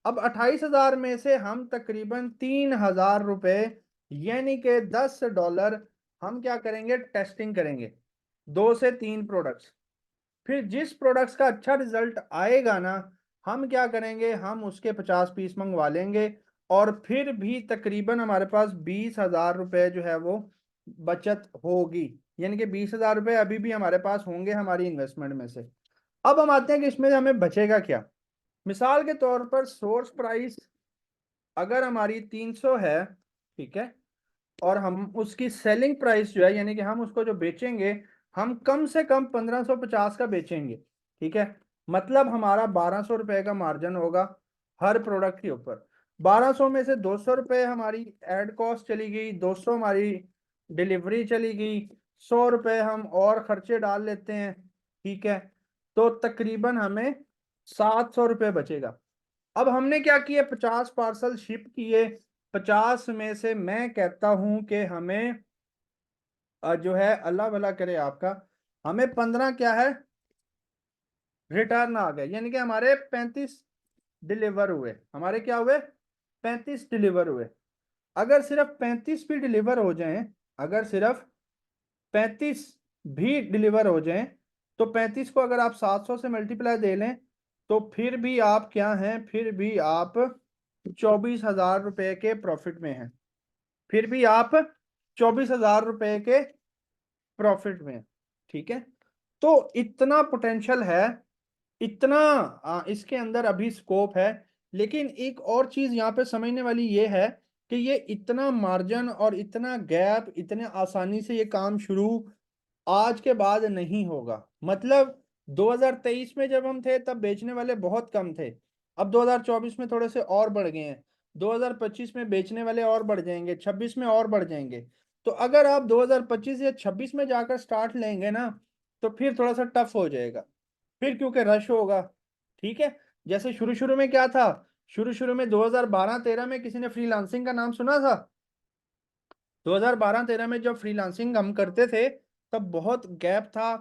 अब 28,000 में से हम तकरीबन 3,000 रुपये, यानी कि $10 हम क्या करेंगे, टेस्टिंग करेंगे, 2 से 3 प्रोडक्ट्स। फिर जिस प्रोडक्ट्स का अच्छा रिजल्ट आएगा ना, हम क्या करेंगे, हम उसके 50 पीस मंगवा लेंगे और फिर भी तकरीबन हमारे पास 20,000 रुपये जो है वो बचत होगी। यानी कि 20,000 रुपये अभी भी हमारे पास होंगे हमारी इन्वेस्टमेंट में से। अब हम आते हैं कि इसमें हमें बचेगा क्या। मिसाल के तौर पर सोर्स प्राइस अगर हमारी 300 है, ठीक है, और हम उसकी सेलिंग प्राइस जो है यानी कि हम उसको जो बेचेंगे, हम कम से कम 1550 का बेचेंगे, ठीक है। मतलब हमारा 1200 रुपये का मार्जिन होगा हर प्रोडक्ट के ऊपर। 1200 में से 200 रुपये हमारी एड कॉस्ट चली गई, 200 हमारी डिलीवरी चली गई, 100 रुपये हम और खर्चे डाल लेते हैं, ठीक है। तो तकरीबन हमें 700 रुपये बचेगा। अब हमने क्या किया, 50 पार्सल शिप किए, 50 में से मैं कहता हूं कि हमें जो है अल्लाह भला करे आपका, हमें 15 क्या है रिटर्न आ गए। यानी कि हमारे 35 डिलीवर हुए। हमारे क्या हुए, 35 डिलीवर हुए। अगर सिर्फ 35 भी डिलीवर हो जाएं, अगर सिर्फ 35 भी डिलीवर हो जाएं, तो 35 को अगर आप 700 से मल्टीप्लाई दे लें, तो फिर भी आप क्या हैं, फिर भी आप 24,000 रुपए के प्रॉफिट में हैं। फिर भी आप 24,000 रुपए के प्रॉफिट में हैं, ठीक है। तो इतना पोटेंशियल है, इतना इसके अंदर अभी स्कोप है। लेकिन एक और चीज यहाँ पे समझने वाली ये है कि ये इतना मार्जिन और इतना गैप इतने आसानी से ये काम शुरू आज के बाद नहीं होगा। मतलब 2023 में जब हम थे तब बेचने वाले बहुत कम थे, अब 2024 में थोड़े से और बढ़ गए हैं, 2025 में बेचने वाले और बढ़ जाएंगे, 26 में और बढ़ जाएंगे। तो अगर आप 2025 या 26 में जाकर स्टार्ट लेंगे ना, तो फिर थोड़ा सा टफ हो जाएगा, फिर क्योंकि रश होगा, ठीक है। जैसे शुरू शुरू में क्या था, शुरू शुरू में 2012-13 में किसी ने फ्रीलांसिंग का नाम सुना था? 2012-13 में जब फ्रीलांसिंग हम करते थे तब बहुत गैप था,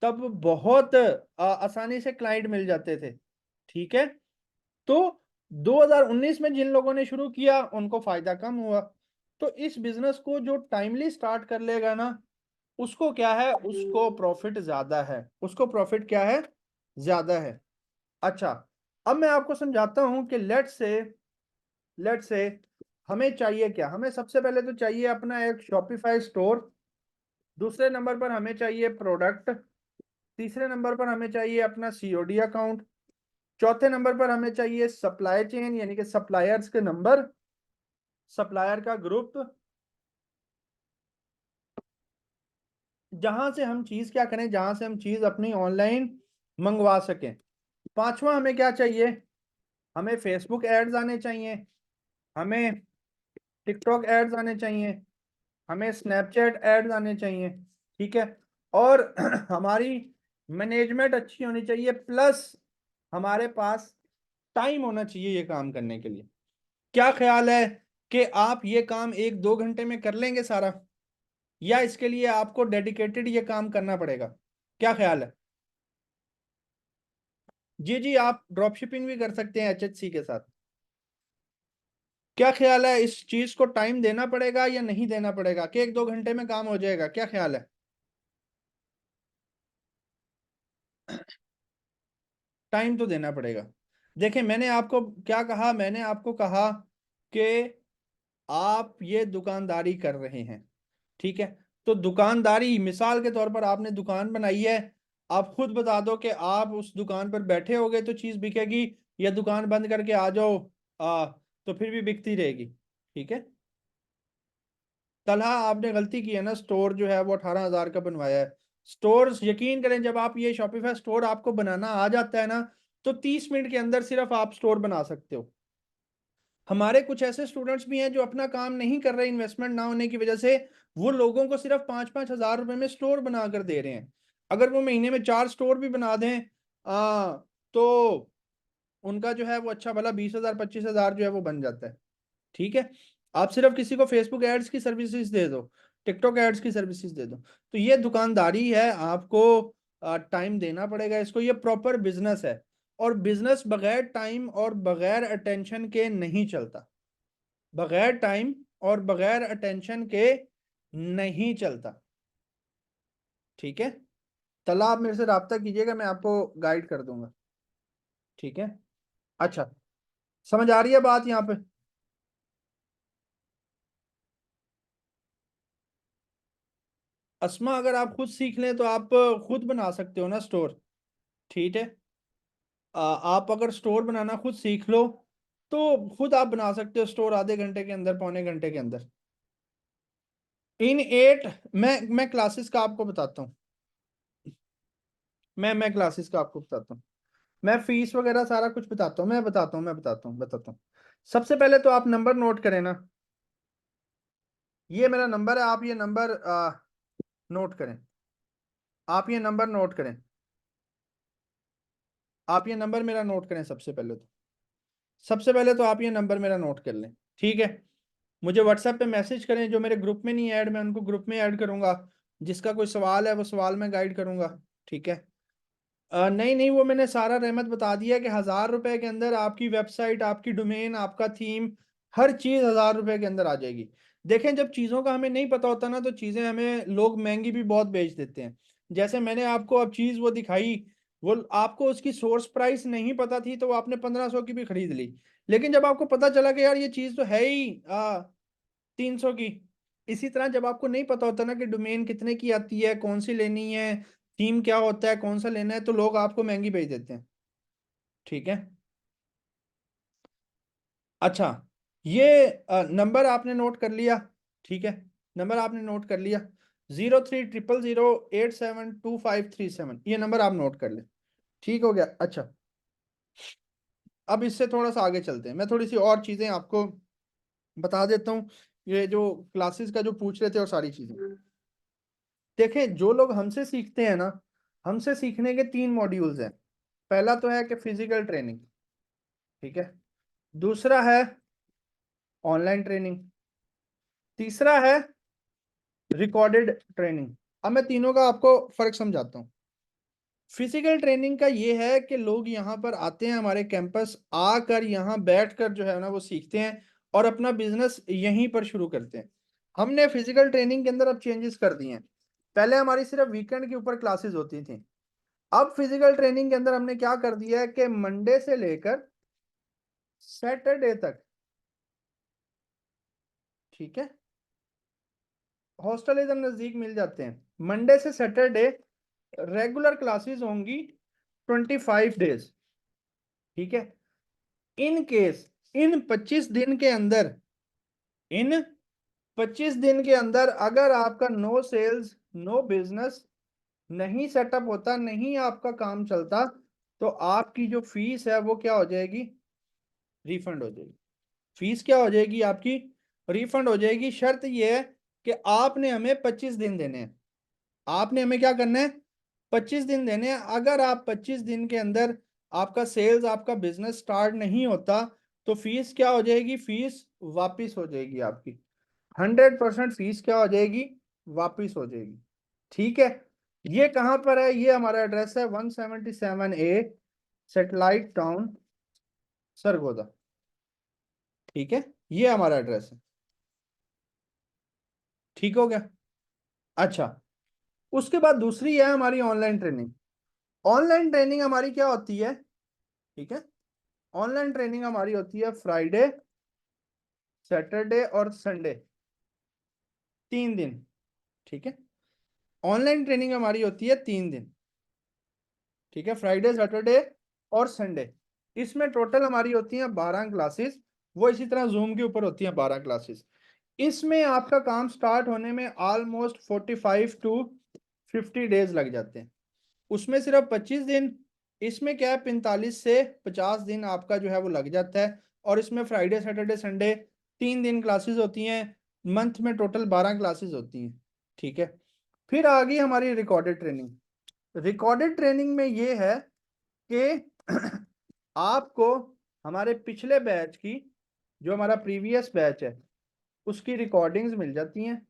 तब बहुत आसानी से क्लाइंट मिल जाते थे, ठीक है। तो 2019 में जिन लोगों ने शुरू किया उनको फायदा कम हुआ। तो इस बिजनेस को जो टाइमली स्टार्ट कर लेगा ना, उसको क्या है, उसको प्रॉफिट ज्यादा है, उसको प्रॉफिट क्या है, ज्यादा है। अच्छा, अब मैं आपको समझाता हूं कि लेट से हमें चाहिए क्या। हमें सबसे पहले तो चाहिए अपना एक शॉपिफाई स्टोर, दूसरे नंबर पर हमें चाहिए प्रोडक्ट, तीसरे नंबर पर हमें चाहिए अपना सीओडी अकाउंट, चौथे नंबर पर हमें चाहिए सप्लाई चेन यानी कि सप्लायर्स के नंबर, सप्लायर का ग्रुप, जहां से हम चीज क्या करें, जहां से हम चीज अपनी ऑनलाइन मंगवा सकें। पांचवा हमें क्या चाहिए, हमें फेसबुक एड्स आने चाहिए, हमें टिकटॉक एड्स आने चाहिए, हमें स्नैपचैट एड्स आने चाहिए, ठीक है। और हमारी मैनेजमेंट अच्छी होनी चाहिए, प्लस हमारे पास टाइम होना चाहिए ये काम करने के लिए। क्या ख्याल है कि आप ये काम 1-2 घंटे में कर लेंगे सारा, या इसके लिए आपको डेडिकेटेड ये काम करना पड़ेगा? क्या ख्याल है? जी जी, आप ड्रॉप शिपिंग भी कर सकते हैं एचएचसी के साथ। क्या ख्याल है, इस चीज को टाइम देना पड़ेगा या नहीं देना पड़ेगा, कि 1-2 घंटे में काम हो जाएगा? क्या ख्याल है? टाइम तो देना पड़ेगा। देखिए मैंने आपको क्या कहा, मैंने आपको कहा कि आप ये दुकानदारी कर रहे हैं, ठीक है। तो दुकानदारी, मिसाल के तौर पर आपने दुकान बनाई है, आप खुद बता दो कि आप उस दुकान पर बैठे होगे तो चीज बिकेगी, या दुकान बंद करके आ जाओ तो फिर भी बिकती रहेगी, ठीक है। तलहा आपने गलती की है ना, स्टोर जो है वो 18,000 का बनवाया है। स्टोर, यकीन करें, जब आप ये शॉपिफाई स्टोर आपको बनाना आ जाता है ना, तो 30 मिनट के अंदर सिर्फ आप स्टोर बना सकते हो। हमारे कुछ ऐसे स्टूडेंट्स भी हैं जो अपना काम नहीं कर रहे, इन्वेस्टमेंट ना होने की वजह से, वो लोगों को सिर्फ 5-5 हज़ार रुपए में स्टोर बना कर दे रहे हैं। अगर वो महीने में 4 स्टोर भी बना दें तो उनका जो है वो अच्छा भला 20,000 25,000 जो है वो बन जाता है, ठीक है। आप सिर्फ किसी को फेसबुक एड्स की सर्विसेज दे दो, टिकटॉक एड्स की सर्विसेज दे दो। तो ये दुकानदारी है, आपको टाइम देना पड़ेगा इसको, ये प्रॉपर बिजनेस है। और बिजनेस बगैर टाइम और बगैर अटेंशन के नहीं चलता, बगैर टाइम और बगैर अटेंशन के नहीं चलता, ठीक है। तला आप मेरे से रब्ता कीजिएगा, मैं आपको गाइड कर दूंगा, ठीक है। अच्छा, समझ आ रही है बात यहाँ पे? अस्मा, अगर आप खुद सीख लें तो आप खुद बना सकते हो ना स्टोर। ठीक है। आप अगर स्टोर बनाना खुद सीख लो तो खुद आप बना सकते हो स्टोर आधे घंटे के अंदर, पौने घंटे के अंदर। इन एट, मैं क्लासेस का आपको बताता हूँ। मैं क्लासेस का आपको बताता हूँ। मैं फीस वगैरह सारा कुछ बताता हूँ, मैं बताता हूँ। सबसे पहले तो आप नंबर नोट करें ना। ये मेरा नंबर है, आप ये नंबर नोट करें। आप ये नंबर नोट करें। आप ये नंबर मेरा नोट करें सबसे पहले तो आप ये नंबर मेरा नोट कर लें। ठीक है। मुझे व्हाट्सएप पे मैसेज करें, जो मेरे ग्रुप में नहीं ऐड, मैं उनको ग्रुप में ऐड करूंगा। जिसका कोई सवाल है वो सवाल मैं गाइड करूंगा। ठीक है। नहीं नहीं, वो मैंने सारा रहमत बता दिया कि 1,000 रुपए के अंदर आपकी वेबसाइट, आपकी डोमेन, आपका थीम, हर चीज 1,000 रुपए के अंदर आ जाएगी। देखें, जब चीजों का हमें नहीं पता होता ना तो चीजें हमें लोग महंगी भी बहुत बेच देते हैं। जैसे मैंने आपको अब चीज वो दिखाई, वो आपको उसकी सोर्स प्राइस नहीं पता थी तो वो आपने 1,500 की भी खरीद ली। लेकिन जब आपको पता चला कि यार ये चीज तो है ही 300 की। इसी तरह जब आपको नहीं पता होता ना कि डोमेन कितने की आती है, कौन सी लेनी है, थीम क्या होता है, कौन सा लेना है, तो लोग आपको महंगी बेच देते हैं। ठीक है। अच्छा, ये नंबर आपने नोट कर लिया? ठीक है। नंबर आपने नोट कर लिया? 0300087257, ये नंबर आप नोट कर ले। ठीक हो गया। अच्छा, अब इससे थोड़ा सा आगे चलते हैं, मैं थोड़ी सी और चीजें आपको बता देता हूँ। ये जो क्लासेस का जो पूछ रहे थे और सारी चीजें, देखें जो लोग हमसे सीखते हैं ना, हमसे सीखने के 3 मॉड्यूल्स हैं। पहला तो है कि फिजिकल ट्रेनिंग। ठीक है। दूसरा है ऑनलाइन ट्रेनिंग। तीसरा है रिकॉर्डेड ट्रेनिंग। अब मैं तीनों का आपको फर्क समझाता हूँ। फिजिकल ट्रेनिंग का ये है कि लोग यहाँ पर आते हैं, हमारे कैंपस आकर यहाँ बैठकर जो है ना वो सीखते हैं और अपना बिजनेस यहीं पर शुरू करते हैं। हमने फिजिकल ट्रेनिंग के अंदर अब चेंजेस कर दिए हैं। पहले हमारी सिर्फ वीकेंड के ऊपर क्लासेस होती थी। अब फिजिकल ट्रेनिंग के अंदर हमने क्या कर दिया है कि मंडे से लेकर सैटरडे तक, ठीक है, हॉस्टल इधर नजदीक मिल जाते हैं, मंडे से सैटरडे रेगुलर क्लासेस होंगी 25 डेज। ठीक है। इन केस इन 25 दिन के अंदर, इन 25 दिन के अंदर अगर आपका नो सेल्स, नो बिजनेस नहीं सेटअप होता, नहीं आपका काम चलता, तो आपकी जो फीस है वो क्या हो जाएगी? रिफंड हो जाएगी। फीस क्या हो जाएगी आपकी? रिफंड हो जाएगी। शर्त यह है कि आपने हमें 25 दिन देने हैं। आपने हमें क्या करना है? 25 दिन देने हैं। अगर आप 25 दिन के अंदर आपका सेल्स, आपका बिजनेस स्टार्ट नहीं होता, तो फीस क्या हो जाएगी? फीस वापिस हो जाएगी आपकी। 100% फीस क्या हो जाएगी? वापिस हो जाएगी। ठीक है। ये कहां पर है? ये हमारा एड्रेस है 177A सेटेलाइट टाउन, सरगोदा। ठीक है। ये हमारा एड्रेस है। ठीक हो गया। अच्छा, उसके बाद दूसरी है हमारी ऑनलाइन ट्रेनिंग। ऑनलाइन ट्रेनिंग हमारी क्या होती है? ठीक है। ऑनलाइन ट्रेनिंग हमारी होती है फ्राइडे, सैटरडे और संडे, 3 दिन। ठीक है। ऑनलाइन ट्रेनिंग हमारी होती है 3 दिन। ठीक है, फ्राइडे, सैटरडे और संडे। इसमें टोटल हमारी होती हैं 12 क्लासेस। वो इसी तरह जूम के ऊपर होती हैं 12 क्लासेस। इसमें आपका काम स्टार्ट होने में ऑलमोस्ट 45 to 50 डेज लग जाते हैं। उसमें सिर्फ 25 दिन, इसमें क्या है 45 से 50 दिन आपका जो है वो लग जाता है। और इसमें फ्राइडे, सैटरडे, संडे 3 दिन क्लासेस होती हैं। मंथ में टोटल 12 क्लासेस होती हैं। ठीक है। फिर आ गई हमारी रिकॉर्डेड ट्रेनिंग। रिकॉर्डेड ट्रेनिंग में ये है कि आपको हमारे पिछले बैच की, जो हमारा प्रीवियस बैच है, उसकी रिकॉर्डिंग्स मिल जाती हैं।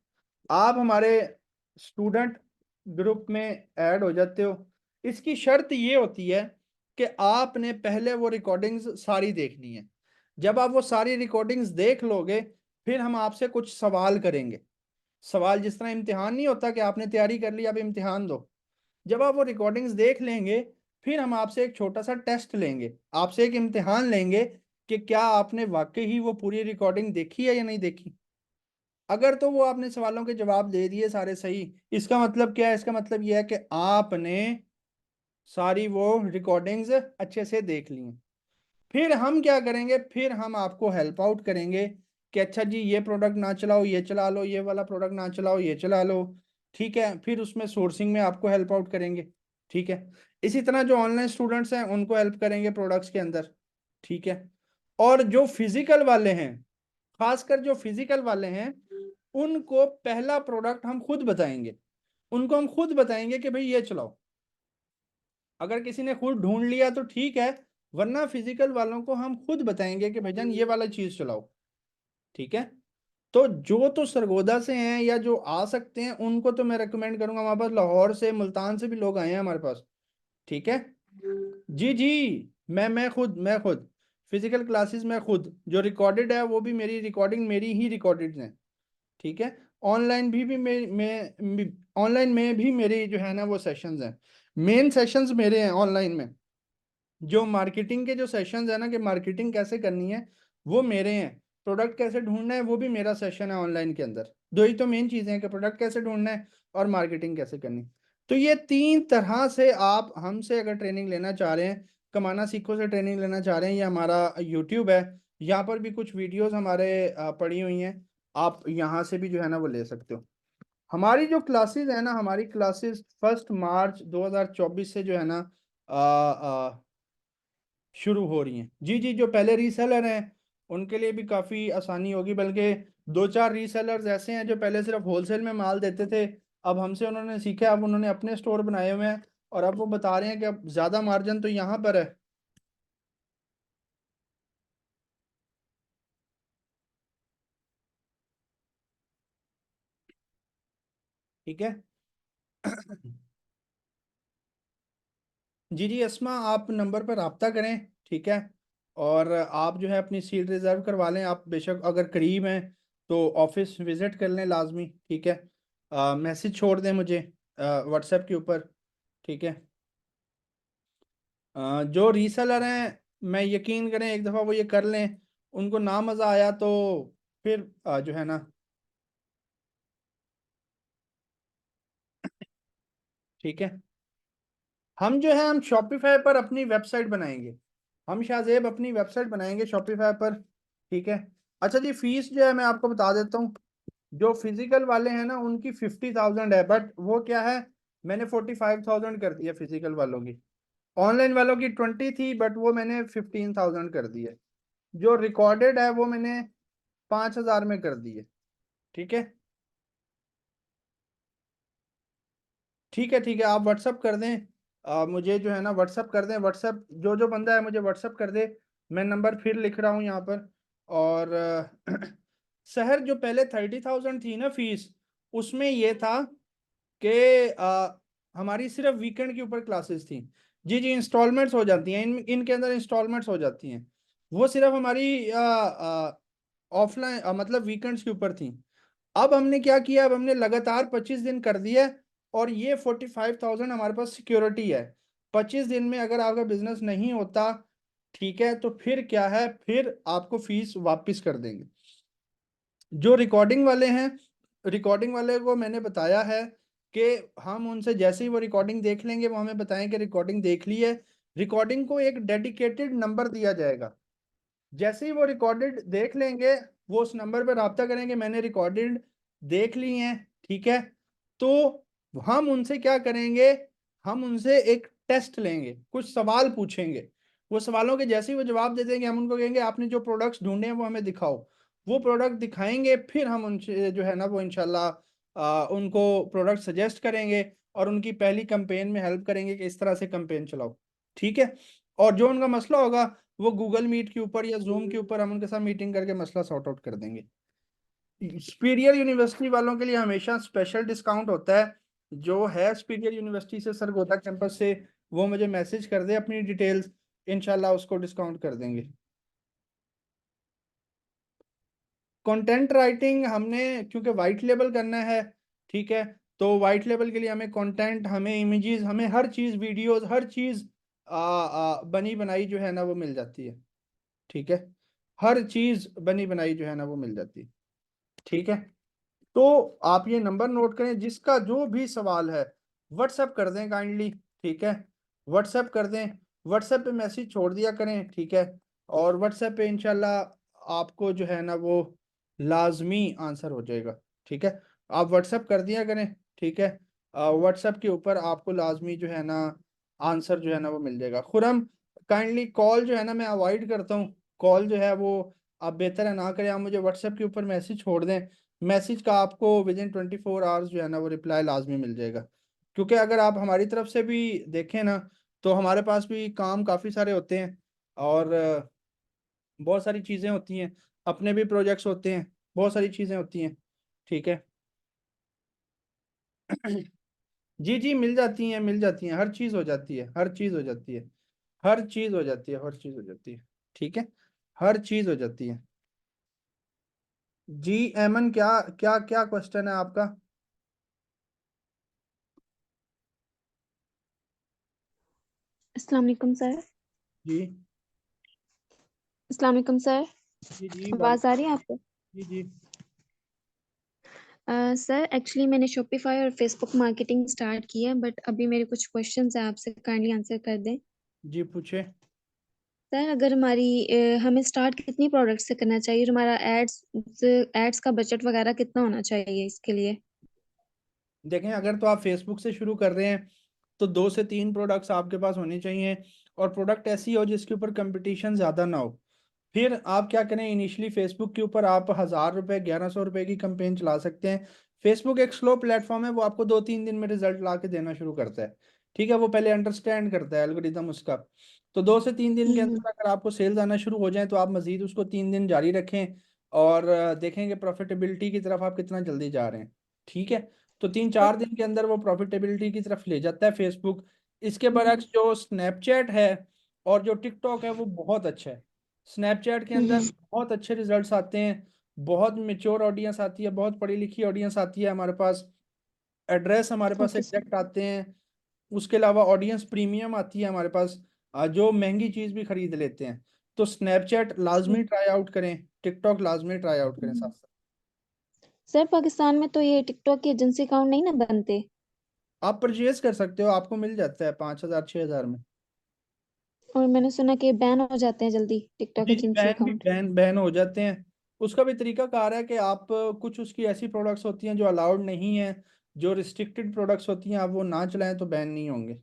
आप हमारे स्टूडेंट ग्रुप में ऐड हो जाते हो। इसकी शर्त ये होती है कि आपने पहले वो रिकॉर्डिंग्स सारी देखनी है। जब आप वो सारी रिकॉर्डिंग्स देख लोगे, फिर हम आपसे कुछ सवाल करेंगे। सवाल जिस तरह इम्तिहान नहीं होता कि आपने तैयारी कर ली अब इम्तिहान दो। जब आप वो रिकॉर्डिंग्स देख लेंगे, फिर हम आपसे एक छोटा सा टेस्ट लेंगे, आपसे एक इम्तिहान लेंगे कि क्या आपने वाकई ही वो पूरी रिकॉर्डिंग देखी है या नहीं देखी। अगर तो वो आपने सवालों के जवाब दे दिए सारे सही, इसका मतलब क्या है, इसका मतलब यह है कि आपने सारी वो रिकॉर्डिंग्स अच्छे से देख ली हैं। फिर हम क्या करेंगे, फिर हम आपको हेल्प आउट करेंगे कि अच्छा जी ये प्रोडक्ट ना चलाओ ये चला लो, ये वाला प्रोडक्ट ना चलाओ ये चला लो। ठीक है, फिर उसमें सोर्सिंग में आपको हेल्प आउट करेंगे। ठीक है, इसी तरह जो ऑनलाइन स्टूडेंट्स हैं उनको हेल्प करेंगे प्रोडक्ट्स के अंदर। ठीक है, और जो फिजिकल वाले हैं, खासकर जो फिजिकल वाले हैं, उनको पहला प्रोडक्ट हम खुद बताएंगे। उनको हम खुद बताएंगे कि भाई ये चलाओ। अगर किसी ने खुद ढूंढ लिया तो ठीक है, वरना फिजिकल वालों को हम खुद बताएंगे कि भाईजान ये वाला चीज चलाओ। ठीक है, तो जो तो सरगोदा से हैं या जो आ सकते हैं उनको तो मैं रेकमेंड करूंगा, हमारे पास लाहौर से मुल्तान से भी लोग आए हैं हमारे पास। ठीक है, जी जी, मैं खुद फिजिकल क्लासेस में खुद जो रिकॉर्डेड है वो भी मेरी रिकॉर्डिंग मेरी ही रिकॉर्डेड है। ठीक है, ऑनलाइन भी मैं ऑनलाइन में भी मेरी जो है ना वो सेशंस हैं, मेन सेशंस मेरे हैं ऑनलाइन में। जो मार्केटिंग के जो सेशंस है ना कि मार्केटिंग कैसे करनी है वो मेरे हैं, प्रोडक्ट कैसे ढूंढना है वो भी मेरा सेशन है ऑनलाइन के अंदर। दो ही तो मेन चीजें हैं कि प्रोडक्ट कैसे ढूंढना है और मार्केटिंग कैसे करनी है। तो ये तीन तरह से आप हमसे अगर ट्रेनिंग लेना चाह रहे हैं, कमाना सीखो से ट्रेनिंग लेना चाह रहे हैं, ये हमारा यूट्यूब है, यहाँ पर भी कुछ वीडियोस हमारे पड़ी हुई हैं, आप यहाँ से भी जो है ना वो ले सकते हो। हमारी जो क्लासेस है ना, हमारी क्लासेस 1 मार्च 2024 से जो है ना शुरू हो रही हैं। जी जी, जो पहले रीसेलर हैं उनके लिए भी काफ़ी आसानी होगी, बल्कि दो चार रीसेलर्स ऐसे हैं जो पहले सिर्फ होलसेल में माल देते थे, अब हमसे उन्होंने सीखा, अब उन्होंने अपने स्टोर बनाए हुए हैं और अब वो बता रहे हैं कि अब ज़्यादा मार्जिन तो यहाँ पर है। ठीक है, जी जी अस्मा, आप नंबर पर रब्ता करें। ठीक है, और आप जो है अपनी सीट रिज़र्व करवा लें, आप बेशक अगर करीब हैं तो ऑफिस विज़िट कर लें लाजमी। ठीक है, मैसेज छोड़ दें मुझे व्हाट्सएप के ऊपर। ठीक है, जो रीसेलर हैं, मैं यकीन करें एक दफ़ा वो ये कर लें, उनको ना मज़ा आया तो फिर जो है ना। ठीक है, हम जो है हम शॉपिफाई पर अपनी वेबसाइट बनाएंगे, हम शाहजेब अपनी वेबसाइट बनाएंगे शॉपिफाई पर। ठीक है, अच्छा जी, फीस जो है मैं आपको बता देता हूँ। जो फिजिकल वाले हैं ना उनकी 50,000 है, बट वो क्या है, मैंने 45,000 कर दिया फिजिकल वालों की। ऑनलाइन वालों की 20 थी बट वो मैंने 15,000 कर दी है। जो रिकॉर्डेड है वो मैंने 5,000 में कर दी है। ठीक है, ठीक है, आप व्हाट्सअप कर दें, मुझे जो है ना व्हाट्सअप कर दें, व्हाट्सअप जो जो बंदा है मुझे व्हाट्सअप कर दे। मैं नंबर फिर लिख रहा हूँ यहाँ पर। और शहर जो पहले 30,000 थी ना फीस, उसमें ये था कि हमारी सिर्फ वीकेंड के ऊपर क्लासेस थी। जी जी, इंस्टॉलमेंट्स हो जाती हैं, इनके अंदर इंस्टॉलमेंट्स हो जाती हैं। वो सिर्फ हमारी ऑफलाइन मतलब वीकेंड्स के ऊपर थी। अब हमने क्या किया, अब हमने लगातार 25 दिन कर दिया, और ये 45,000 हमारे पास सिक्योरिटी है। 25 दिन में अगर आपका बिजनेस नहीं होता, ठीक है, तो फिर क्या है, फिर आपको फीस वापस कर देंगे। जो रिकॉर्डिंग वाले हैं, रिकॉर्डिंग वाले को मैंने बताया है कि हम उनसे जैसे ही वो रिकॉर्डिंग देख लेंगे वो हमें बताएं कि रिकॉर्डिंग देख ली है। रिकॉर्डिंग को एक डेडिकेटेड नंबर दिया जाएगा, जैसे ही वो रिकॉर्डेड देख लेंगे वो उस नंबर पर रब्ता करेंगे, मैंने रिकॉर्डेड देख ली हैं। ठीक है, तो हम उनसे क्या करेंगे, हम उनसे एक टेस्ट लेंगे, कुछ सवाल पूछेंगे। वो सवालों के जैसे ही वो जवाब दे देंगे हम उनको कहेंगे आपने जो प्रोडक्ट्स ढूंढे हैं वो हमें दिखाओ। वो प्रोडक्ट दिखाएंगे, फिर हम उनसे जो है ना वो इंशाल्लाह उनको प्रोडक्ट सजेस्ट करेंगे और उनकी पहली कैंपेन में हेल्प करेंगे कि इस तरह से कैंपेन चलाओ। ठीक है, और जो उनका मसला होगा वो गूगल मीट के ऊपर या जूम के ऊपर हम उनके साथ मीटिंग करके मसला सॉर्ट आउट कर देंगे। सुपीरियर यूनिवर्सिटी वालों के लिए हमेशा स्पेशल डिस्काउंट होता है। जो है सुपीरियर यूनिवर्सिटी से सरगोदा कैंपस से, वो मुझे मैसेज कर दे अपनी डिटेल्स, इंशाल्लाह उसको डिस्काउंट कर देंगे। कंटेंट राइटिंग हमने क्योंकि वाइट लेबल करना है। ठीक है, तो वाइट लेबल के लिए हमें कंटेंट, हमें इमेजेस, हमें हर चीज़, वीडियोस, हर चीज़ बनी बनाई जो है ना वो मिल जाती है। ठीक है, हर चीज बनी बनाई जो है ना वो मिल जाती है। ठीक है, तो आप ये नंबर नोट करें, जिसका जो भी सवाल है व्हाट्सएप कर दें काइंडली। ठीक है, व्हाट्सएप कर दें, व्हाट्सएप पे मैसेज छोड़ दिया करें। ठीक है, और व्हाट्सएप पे इंशाल्लाह आपको जो है ना वो लाजमी आंसर हो जाएगा। ठीक है, आप व्हाट्सएप कर दिया करें। ठीक है, व्हाट्सएप के ऊपर आपको लाजमी जो है ना आंसर जो है ना वो मिल जाएगा। खुरम, काइंडली कॉल जो है ना मैं अवॉइड करता हूँ, कॉल जो है वो आप बेहतर है ना करें, आप मुझे व्हाट्सएप के ऊपर मैसेज छोड़ दें। मैसेज का आपको विद इन 24 आवर्स जो है ना वो रिप्लाई लाजमी मिल जाएगा। क्योंकि अगर आप हमारी तरफ से भी देखें ना, तो हमारे पास भी काम काफ़ी सारे होते हैं, और बहुत सारी चीज़ें होती हैं, अपने भी प्रोजेक्ट्स होते हैं, बहुत सारी चीज़ें होती हैं। ठीक है। जी जी, मिल जाती हैं, मिल जाती हैं, हर चीज़ हो जाती है, हर चीज़ हो जाती है, हर चीज़ हो जाती है, हर चीज़ हो जाती है। ठीक है, हर चीज़ हो जाती है। जी एमन, क्या क्या क्या क्वेश्चन है आपका? अस्सलाम वालेकुम सर। जी अस्सलाम वालेकुम सर। जी जी, आवाज़ आ रही है आपको? जी जी सर एक्चुअली मैंने शॉपिफाई और फेसबुक मार्केटिंग स्टार्ट की है, बट अभी मेरे कुछ क्वेश्चंस हैं, आपसे काइंडली आंसर कर दें। जी, पूछे। सर अगर हमें स्टार्ट कितनी प्रोडक्ट से करना चाहिए और हमारा एड्स का बजट वगैरह कितना होना चाहिए इसके लिए? देखें, अगर तो आप फेसबुक से शुरू कर रहे हैं तो 2 से 3 प्रोडक्ट्स आपके पास होने चाहिए, और प्रोडक्ट ऐसी हो जिसके ऊपर कंपटीशन ज़्यादा ना हो। फिर आप क्या करें, इनिशियली फेसबुक के ऊपर आप 1000 रुपये 1100 रुपये की कंपेन चला सकते हैं। फेसबुक एक स्लो प्लेटफॉर्म है, वो आपको 2-3 दिन में रिजल्ट ला के देना शुरू करता है। ठीक है, वो पहले अंडरस्टैंड करता है एल्गोरिदम उसका। तो 2 से 3 दिन के हम्म। अंदर अगर आपको सेल्स आना शुरू हो जाए तो आप मजीद उसको 3 दिन जारी रखें, और देखेंगे प्रॉफिटेबिलिटी की तरफ आप कितना जल्दी जा रहे हैं। ठीक है, तो 3-4 दिन के अंदर वो प्रॉफिटेबिलिटी की तरफ ले जाता है फेसबुक। इसके बरक्स जो स्नैपचैट है और जो टिकटॉक है वो बहुत अच्छा है। स्नैपचैट के अंदर हम्म। बहुत अच्छे रिजल्ट्स आते हैं, बहुत मेच्योर ऑडियंस आती है, बहुत पढ़ी लिखी ऑडियंस आती है हमारे पास, एड्रेस हमारे पास ओके सर। एग्जैक्ट आते हैं। उसके अलावा ऑडियंस प्रीमियम आती है हमारे पास, जो महंगी चीज़ भी खरीद लेते हैं। तो स्नैपचैट लाजमी ट्राई आउट करें, टिकटॉक लाजमी ट्राई आउट करें साथ साथ। सर पाकिस्तान में तो ये टिकटॉक के एजेंसी अकाउंट नहीं ना बनते। आप परचेज कर सकते हो, आपको मिल जाता है 5000 6000 में। और मैंने सुना कि बैन हो जाते हैं जल्दी टिकटॉक जी जी, एजेंसी बैन भी अकाउंट। बैन बैन हो जाते हैं। उसका भी तरीका कार है कि आप कुछ उसकी ऐसी प्रोडक्ट्स होती हैं जो अलाउड नहीं है, जो रिस्ट्रिक्टेड प्रोडक्ट्स होती हैं, आप वो ना चलाएं तो बैन नहीं होंगे।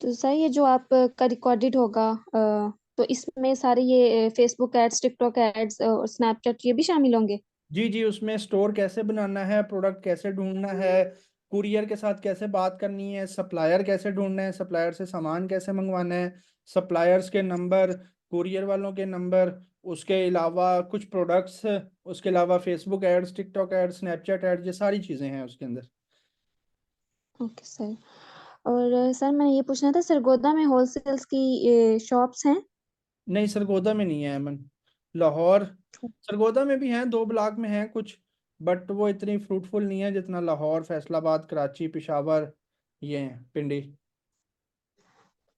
तो सर ये जो आप का रिकॉर्डेड होगा, तो इसमें सारे ये फेसबुक एड्स, टिकटॉक एड्स और स्नैपचैट ये भी शामिल होंगे? जी जी, उसमें स्टोर कैसे बनाना है, प्रोडक्ट कैसे ढूंढना है, कुरियर के साथ कैसे बात करनी है, सप्लायर कैसे ढूंढना है, सप्लायर से सामान कैसे मंगवाना है, सप्लायर्स के नंबर, कुरियर वालों के नंबर, उसके अलावा कुछ प्रोडक्ट्स, उसके अलावा Facebook ads, TikTok ads, Snapchat ads, ये सारी चीज़ें हैं उसके अंदर। Okay sir. और सर मैंने ये पूछना था, सरगोदा में होलसेल्स की शॉप्स हैं? नहीं, सरगोदा में नहीं है अमन, लाहौर। सरगोदा में भी हैं, 2 ब्लॉक में हैं कुछ, बट वो इतनी फ्रूटफुल नहीं है जितना लाहौर, फैसलाबाद, कराची, पेशावर, ये हैं, पिंडी।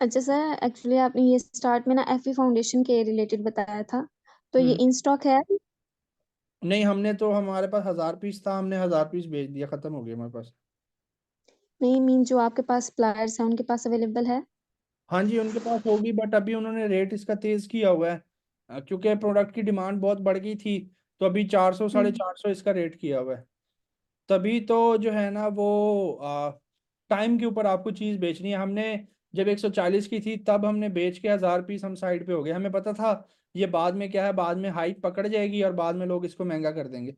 अच्छा सर, एक्चुअली आपने ये स्टार्ट में ना एफी फाउंडेशन के रिलेटेड बताया था, तो ये हम्म। इन स्टॉक है? नहीं, हमने तो, हमारे पास 1000 पीस था, हमने 1000 पीस बेच दिया, खत्म हो गया हमारे पास। नहीं मीन जो आपके पास सप्लायर्स हैं उनके पास अवेलेबल है? हाँ जी, उनके पास होगी, बट अभी उन्होंने रेट इसका तेज किया हुआ है, क्योंकि प्रोडक्ट की डिमांड बहुत बढ़ गई थी, तो अभी 400 साढ़े हम्म। चार सौ इसका रेट किया हुआ है। तभी तो जो है ना वो टाइम के ऊपर आपको चीज़ बेचनी है। हमने जब 140 की थी तब हमने बेच के 1000 पीस हम साइड पे हो गए, हमें पता था ये बाद में क्या है, बाद में हाइक पकड़ जाएगी और बाद में लोग इसको महंगा कर देंगे।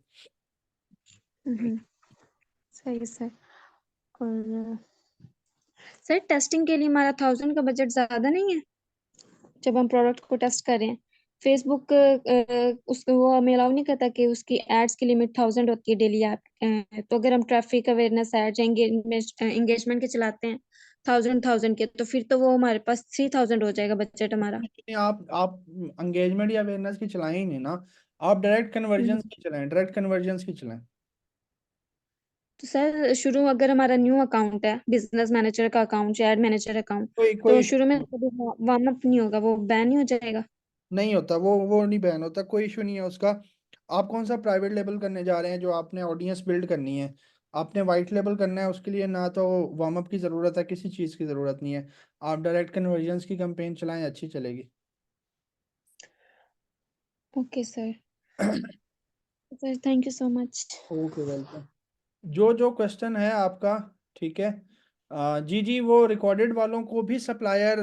हम्म, सही है सर। और सर टेस्टिंग के लिए हमारा 1000 का बजट ज्यादा नहीं है जब हम प्रोडक्ट को टेस्ट कर रहे हैं? फेसबुक उसको वो हमें अलाउ नहीं करता कि उसकी एड्स की लिमिट 1000 होती है डेली ऐप। तो अगर हम ट्रैफिक अवेयरनेस एड्स एंगेजमेंट के चलाते हैं 1000 के, तो फिर तो वो हमारे पास 3000 हो जाएगा बजट हमारा। नहीं, आप एंगेजमेंट या अवेयरनेस की चलाएं ही नहीं ना, आप डायरेक्ट हम्म। कन्वर्जन की चलाएं, डायरेक्ट कन्वर्जन की चलाएं। तो सर शुरू अगर हमारा न्यू अकाउंट है, बिजनेस मैनेजर का अकाउंट या एड मैनेजर अकाउंट, कोई तो कोई शुरू में कभी वार्म अप नहीं होगा, वो बैन नहीं हो जाएगा? नहीं होता, वो नहीं बैन होता, कोई इशू नहीं है उसका। आप कौन सा प्राइवेट लेवल करने जा रहे हैं जो आपने ऑडियंस बिल्ड करनी है? आपने वाइट लेवल करना है, उसके लिए ना तो वार्म अप की ज़रूरत है, किसी चीज़ की ज़रूरत नहीं है। आप डायरेक्ट कन्वर्जन्स की कैंपेन चलाएं, अच्छी चलेगी। Okay sir. Sir thank you so much. Okay, welcome. जो जो क्वेश्चन है आपका, ठीक है। जी जी, वो रिकॉर्डेड वालों को भी सप्लायर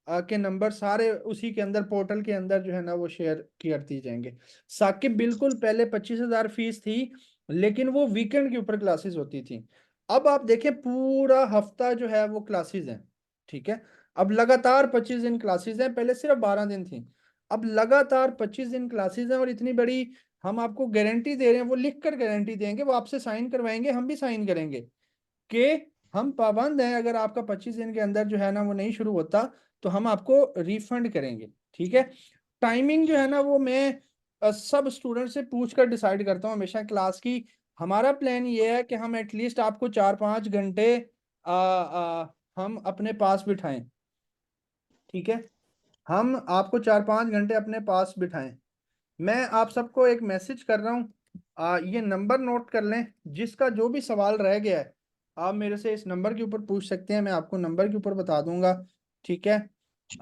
के नंबर सारे उसी के अंदर, पोर्टल के अंदर जो है ना वो शेयर कर दिए जाएंगे। साकिब, बिल्कुल पहले 25,000 फीस थी, लेकिन वो वीकेंड के ऊपर क्लासेस होती थी। अब आप देखें पूरा हफ्ता जो है वो क्लासेस हैं, ठीक है। अब लगातार 25 दिन क्लासेस हैं, पहले सिर्फ 12 दिन थी। अब लगातार 25 दिन क्लासेस हैं, और इतनी बड़ी हम आपको गारंटी दे रहे हैं, वो लिख कर गारंटी देंगे, वो आपसे साइन करवाएंगे, हम भी साइन करेंगे कि हम पाबंद हैं, अगर आपका 25 दिन के अंदर जो है ना वो नहीं शुरू होता तो हम आपको रिफंड करेंगे, ठीक है। टाइमिंग जो है ना वो मैं सब स्टूडेंट से पूछ कर डिसाइड करता हूँ हमेशा क्लास की। हमारा प्लान ये है कि हम एटलीस्ट आपको 4-5 घंटे हम अपने पास बिठाएं, ठीक है। हम आपको 4-5 घंटे अपने पास बिठाएं। मैं आप सबको एक मैसेज कर रहा हूँ, ये नंबर नोट कर लें। जिसका जो भी सवाल रह गया है आप मेरे से इस नंबर के ऊपर पूछ सकते हैं, मैं आपको नंबर के ऊपर बता दूंगा, ठीक है।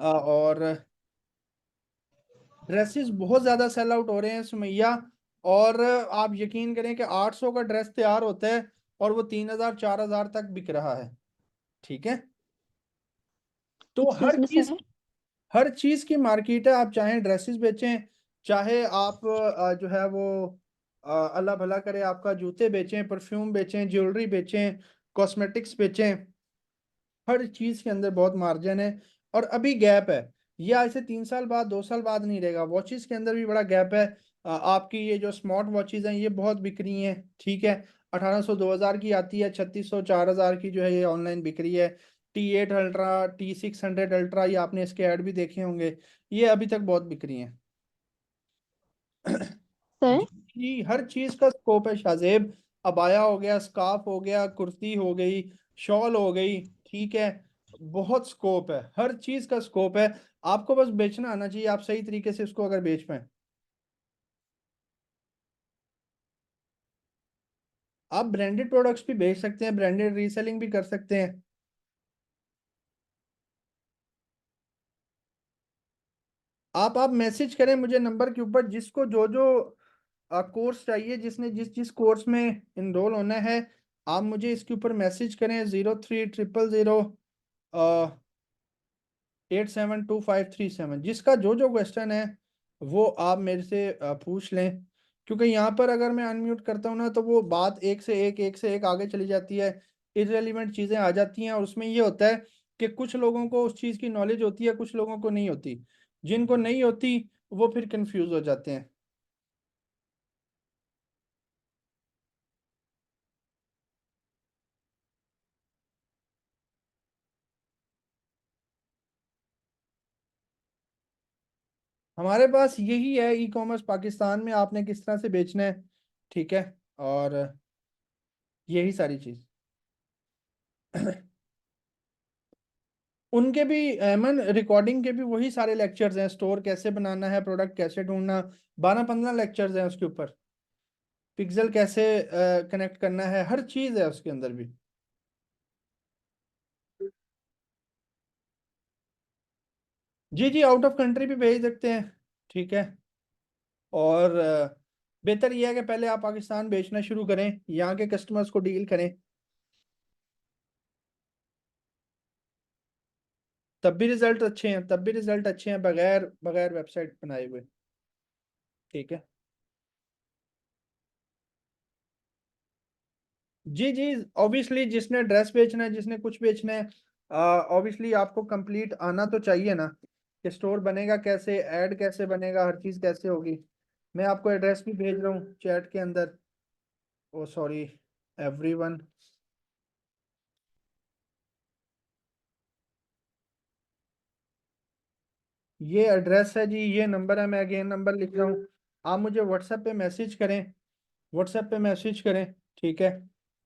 और ड्रेसेस बहुत ज़्यादा सेल आउट हो रहे हैं सुमैया, और आप यकीन करें कि 800 का ड्रेस तैयार होता है और वो 3,000 4,000 तक बिक रहा है, ठीक है। तो एक्सक्यूज मी सर। हर चीज की मार्केट है। आप चाहे ड्रेसेस बेचें, चाहे आप जो है वो अल्लाह भला करे आपका जूते बेचें, परफ्यूम बेचें, ज्वेलरी बेचें, कॉस्मेटिक्स बेचें, हर चीज के अंदर बहुत मार्जिन है। और अभी गैप है, ये आज से 3 साल बाद 2 साल बाद नहीं रहेगा। वॉचेस के अंदर भी बड़ा गैप है। आपकी ये जो स्मार्ट वॉचेस हैं ये बहुत बिक रही हैं, ठीक है। 1,800 2,000 की आती है, 3,600 4,000 की जो है ये ऑनलाइन बिक रही है। T8 अल्ट्रा, T600 अल्ट्रा, ये आपने इसके ऐड भी देखे होंगे, ये अभी तक बहुत बिक रही हैं। सर। जी जी, हर चीज का स्कोप है शाहजेब। अबाया हो गया, स्कार्फ हो गया, कुर्ती हो गई, शॉल हो गई, ठीक है। बहुत स्कोप है, हर चीज का स्कोप है। आपको बस बेचना आना चाहिए, आप सही तरीके से उसको अगर बेच पाए। आप ब्रांडेड प्रोडक्ट्स भी बेच सकते हैं, ब्रांडेड रीसेलिंग भी कर सकते हैं। आप मैसेज करें मुझे नंबर के ऊपर, जिसको जो जो कोर्स चाहिए, जिसने जिस जिस कोर्स में इनरोल होना है, आप मुझे इसके ऊपर मैसेज करें, 0300087257, जिसका जो जो क्वेश्चन है वो आप मेरे से पूछ लें। क्योंकि यहाँ पर अगर मैं अनम्यूट करता हूँ ना तो वो बात एक से एक आगे चली जाती है, इररेलीवेंट चीज़ें आ जाती हैं, और उसमें ये होता है कि कुछ लोगों को उस चीज़ की नॉलेज होती है, कुछ लोगों को नहीं होती। जिनको नहीं होती वो फिर कंफ्यूज हो जाते हैं। हमारे पास यही है, ई कॉमर्स पाकिस्तान में आपने किस तरह से बेचना है, ठीक है। और यही सारी चीज़। उनके भी अमन रिकॉर्डिंग के भी वही सारे लेक्चर्स हैं, स्टोर कैसे बनाना है, प्रोडक्ट कैसे ढूंढना, 12-15 लेक्चर्स हैं उसके ऊपर। पिक्सल कैसे कनेक्ट करना है, हर चीज़ है उसके अंदर भी। जी जी, आउट ऑफ कंट्री भी भेज सकते हैं, ठीक है। और बेहतर यह है कि पहले आप पाकिस्तान बेचना शुरू करें, यहाँ के कस्टमर्स को डील करें, तब भी रिजल्ट अच्छे हैं, तब भी रिजल्ट अच्छे हैं, बगैर बगैर वेबसाइट बनाए हुए, ठीक है। जी जी, ऑब्वियसली जिसने ड्रेस बेचना है, जिसने कुछ बेचना है, ऑब्वियसली आपको कंप्लीट आना तो चाहिए ना, कि स्टोर बनेगा कैसे, ऐड कैसे बनेगा, हर चीज़ कैसे होगी। मैं आपको एड्रेस भी भेज रहा हूँ चैट के अंदर। ओ सॉरी एवरीवन, ये एड्रेस है जी, ये नंबर है, मैं अगेन नंबर लिख रहा हूँ। आप मुझे व्हाट्सएप पे मैसेज करें, व्हाट्सएप पे मैसेज करें, ठीक है।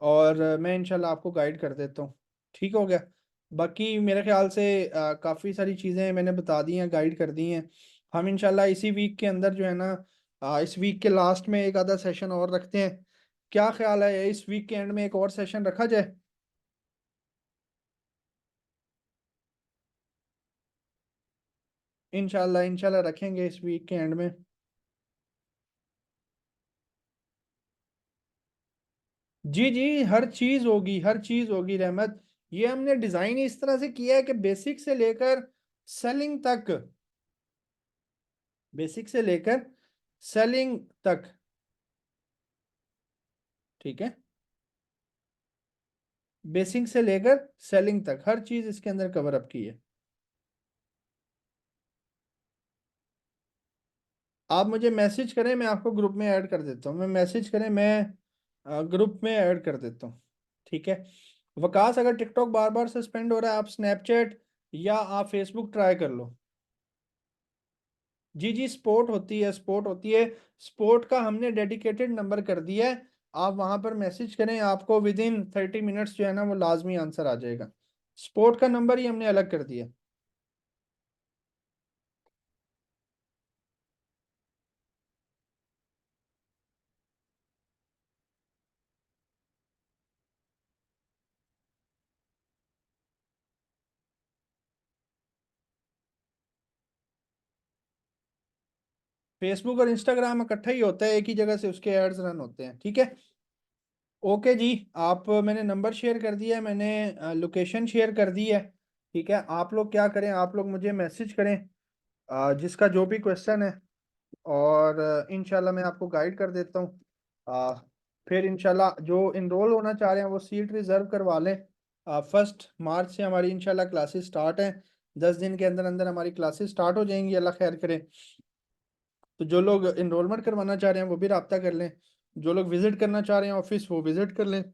और मैं इंशाल्लाह आपको गाइड कर देता हूँ। ठीक हो गया। बाकी मेरे ख्याल से काफ़ी सारी चीज़ें मैंने बता दी हैं, गाइड कर दी हैं। हम इंशाल्लाह इसी वीक के अंदर जो है ना, इस वीक के लास्ट में एक आधा सेशन और रखते हैं। क्या ख्याल है, इस वीक के एंड में एक और सेशन रखा जाए? इंशाल्लाह इंशाल्लाह रखेंगे इस वीक के एंड में। जी जी, हर चीज होगी, हर चीज होगी रहमत। ये हमने डिजाइन इस तरह से किया है कि बेसिक से लेकर सेलिंग तक, बेसिक से लेकर सेलिंग तक। ठीक है, बेसिक से लेकर सेलिंग तक हर चीज इसके अंदर कवर अप की है। आप मुझे मैसेज करें, मैं आपको ग्रुप में ऐड कर देता हूँ। मैं मैसेज करें, मैं ग्रुप में ऐड कर देता हूँ। ठीक है। वकास, अगर टिकटॉक बार बार सस्पेंड हो रहा है, आप स्नैपचैट या आप फेसबुक ट्राई कर लो। जी जी, स्पोर्ट होती है, स्पोर्ट होती है। स्पोर्ट का हमने डेडिकेटेड नंबर कर दिया है। आप वहां पर मैसेज करें, आपको विद इन 30 मिनट्स जो है ना वो लाजमी आंसर आ जाएगा। स्पोर्ट का नंबर ही हमने अलग कर दिया। फेसबुक और इंस्टाग्राम इकट्ठा ही होता है, एक ही जगह से उसके एड्स रन होते हैं। ठीक है। ओके जी। आप, मैंने नंबर शेयर कर दिया है, मैंने लोकेशन शेयर कर दी है। ठीक है। आप लोग क्या करें, आप लोग मुझे मैसेज करें जिसका जो भी क्वेश्चन है, और इंशाल्लाह मैं आपको गाइड कर देता हूँ। आ, फिर इंशाल्लाह जो इनरोल होना चाह रहे हैं वो सीट रिजर्व करवा लें। 1 मार्च से हमारी इंशाल्लाह क्लासेस स्टार्ट हैं। 10 दिन के अंदर अंदर हमारी क्लासेस स्टार्ट हो जाएंगी, अल्लाह खैर करे। तो जो लोग इनरोलमेंट करवाना चाह रहे हैं वो भी रब्ता कर लें। जो लोग विजिट करना चाह रहे हैं ऑफिस, वो विजिट कर लें।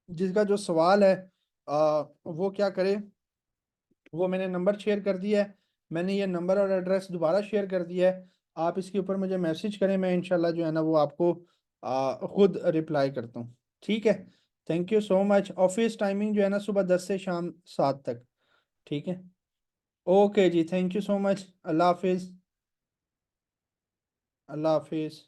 जिसका जो सवाल है वो क्या करे, वो मैंने नंबर शेयर कर दिया है। मैंने ये नंबर और एड्रेस दोबारा शेयर कर दिया है। आप इसके ऊपर मुझे मैसेज करें, मैं इंशाल्लाह जो है ना वो आपको खुद रिप्लाई करता हूँ। ठीक है। Thank you so much. Office timing जो है ना सुबह 10 से शाम 7 तक। ठीक है। ओके जी, थैंक यू सो मच। अल्लाह हाफिज़। अल्लाह हाफिज़।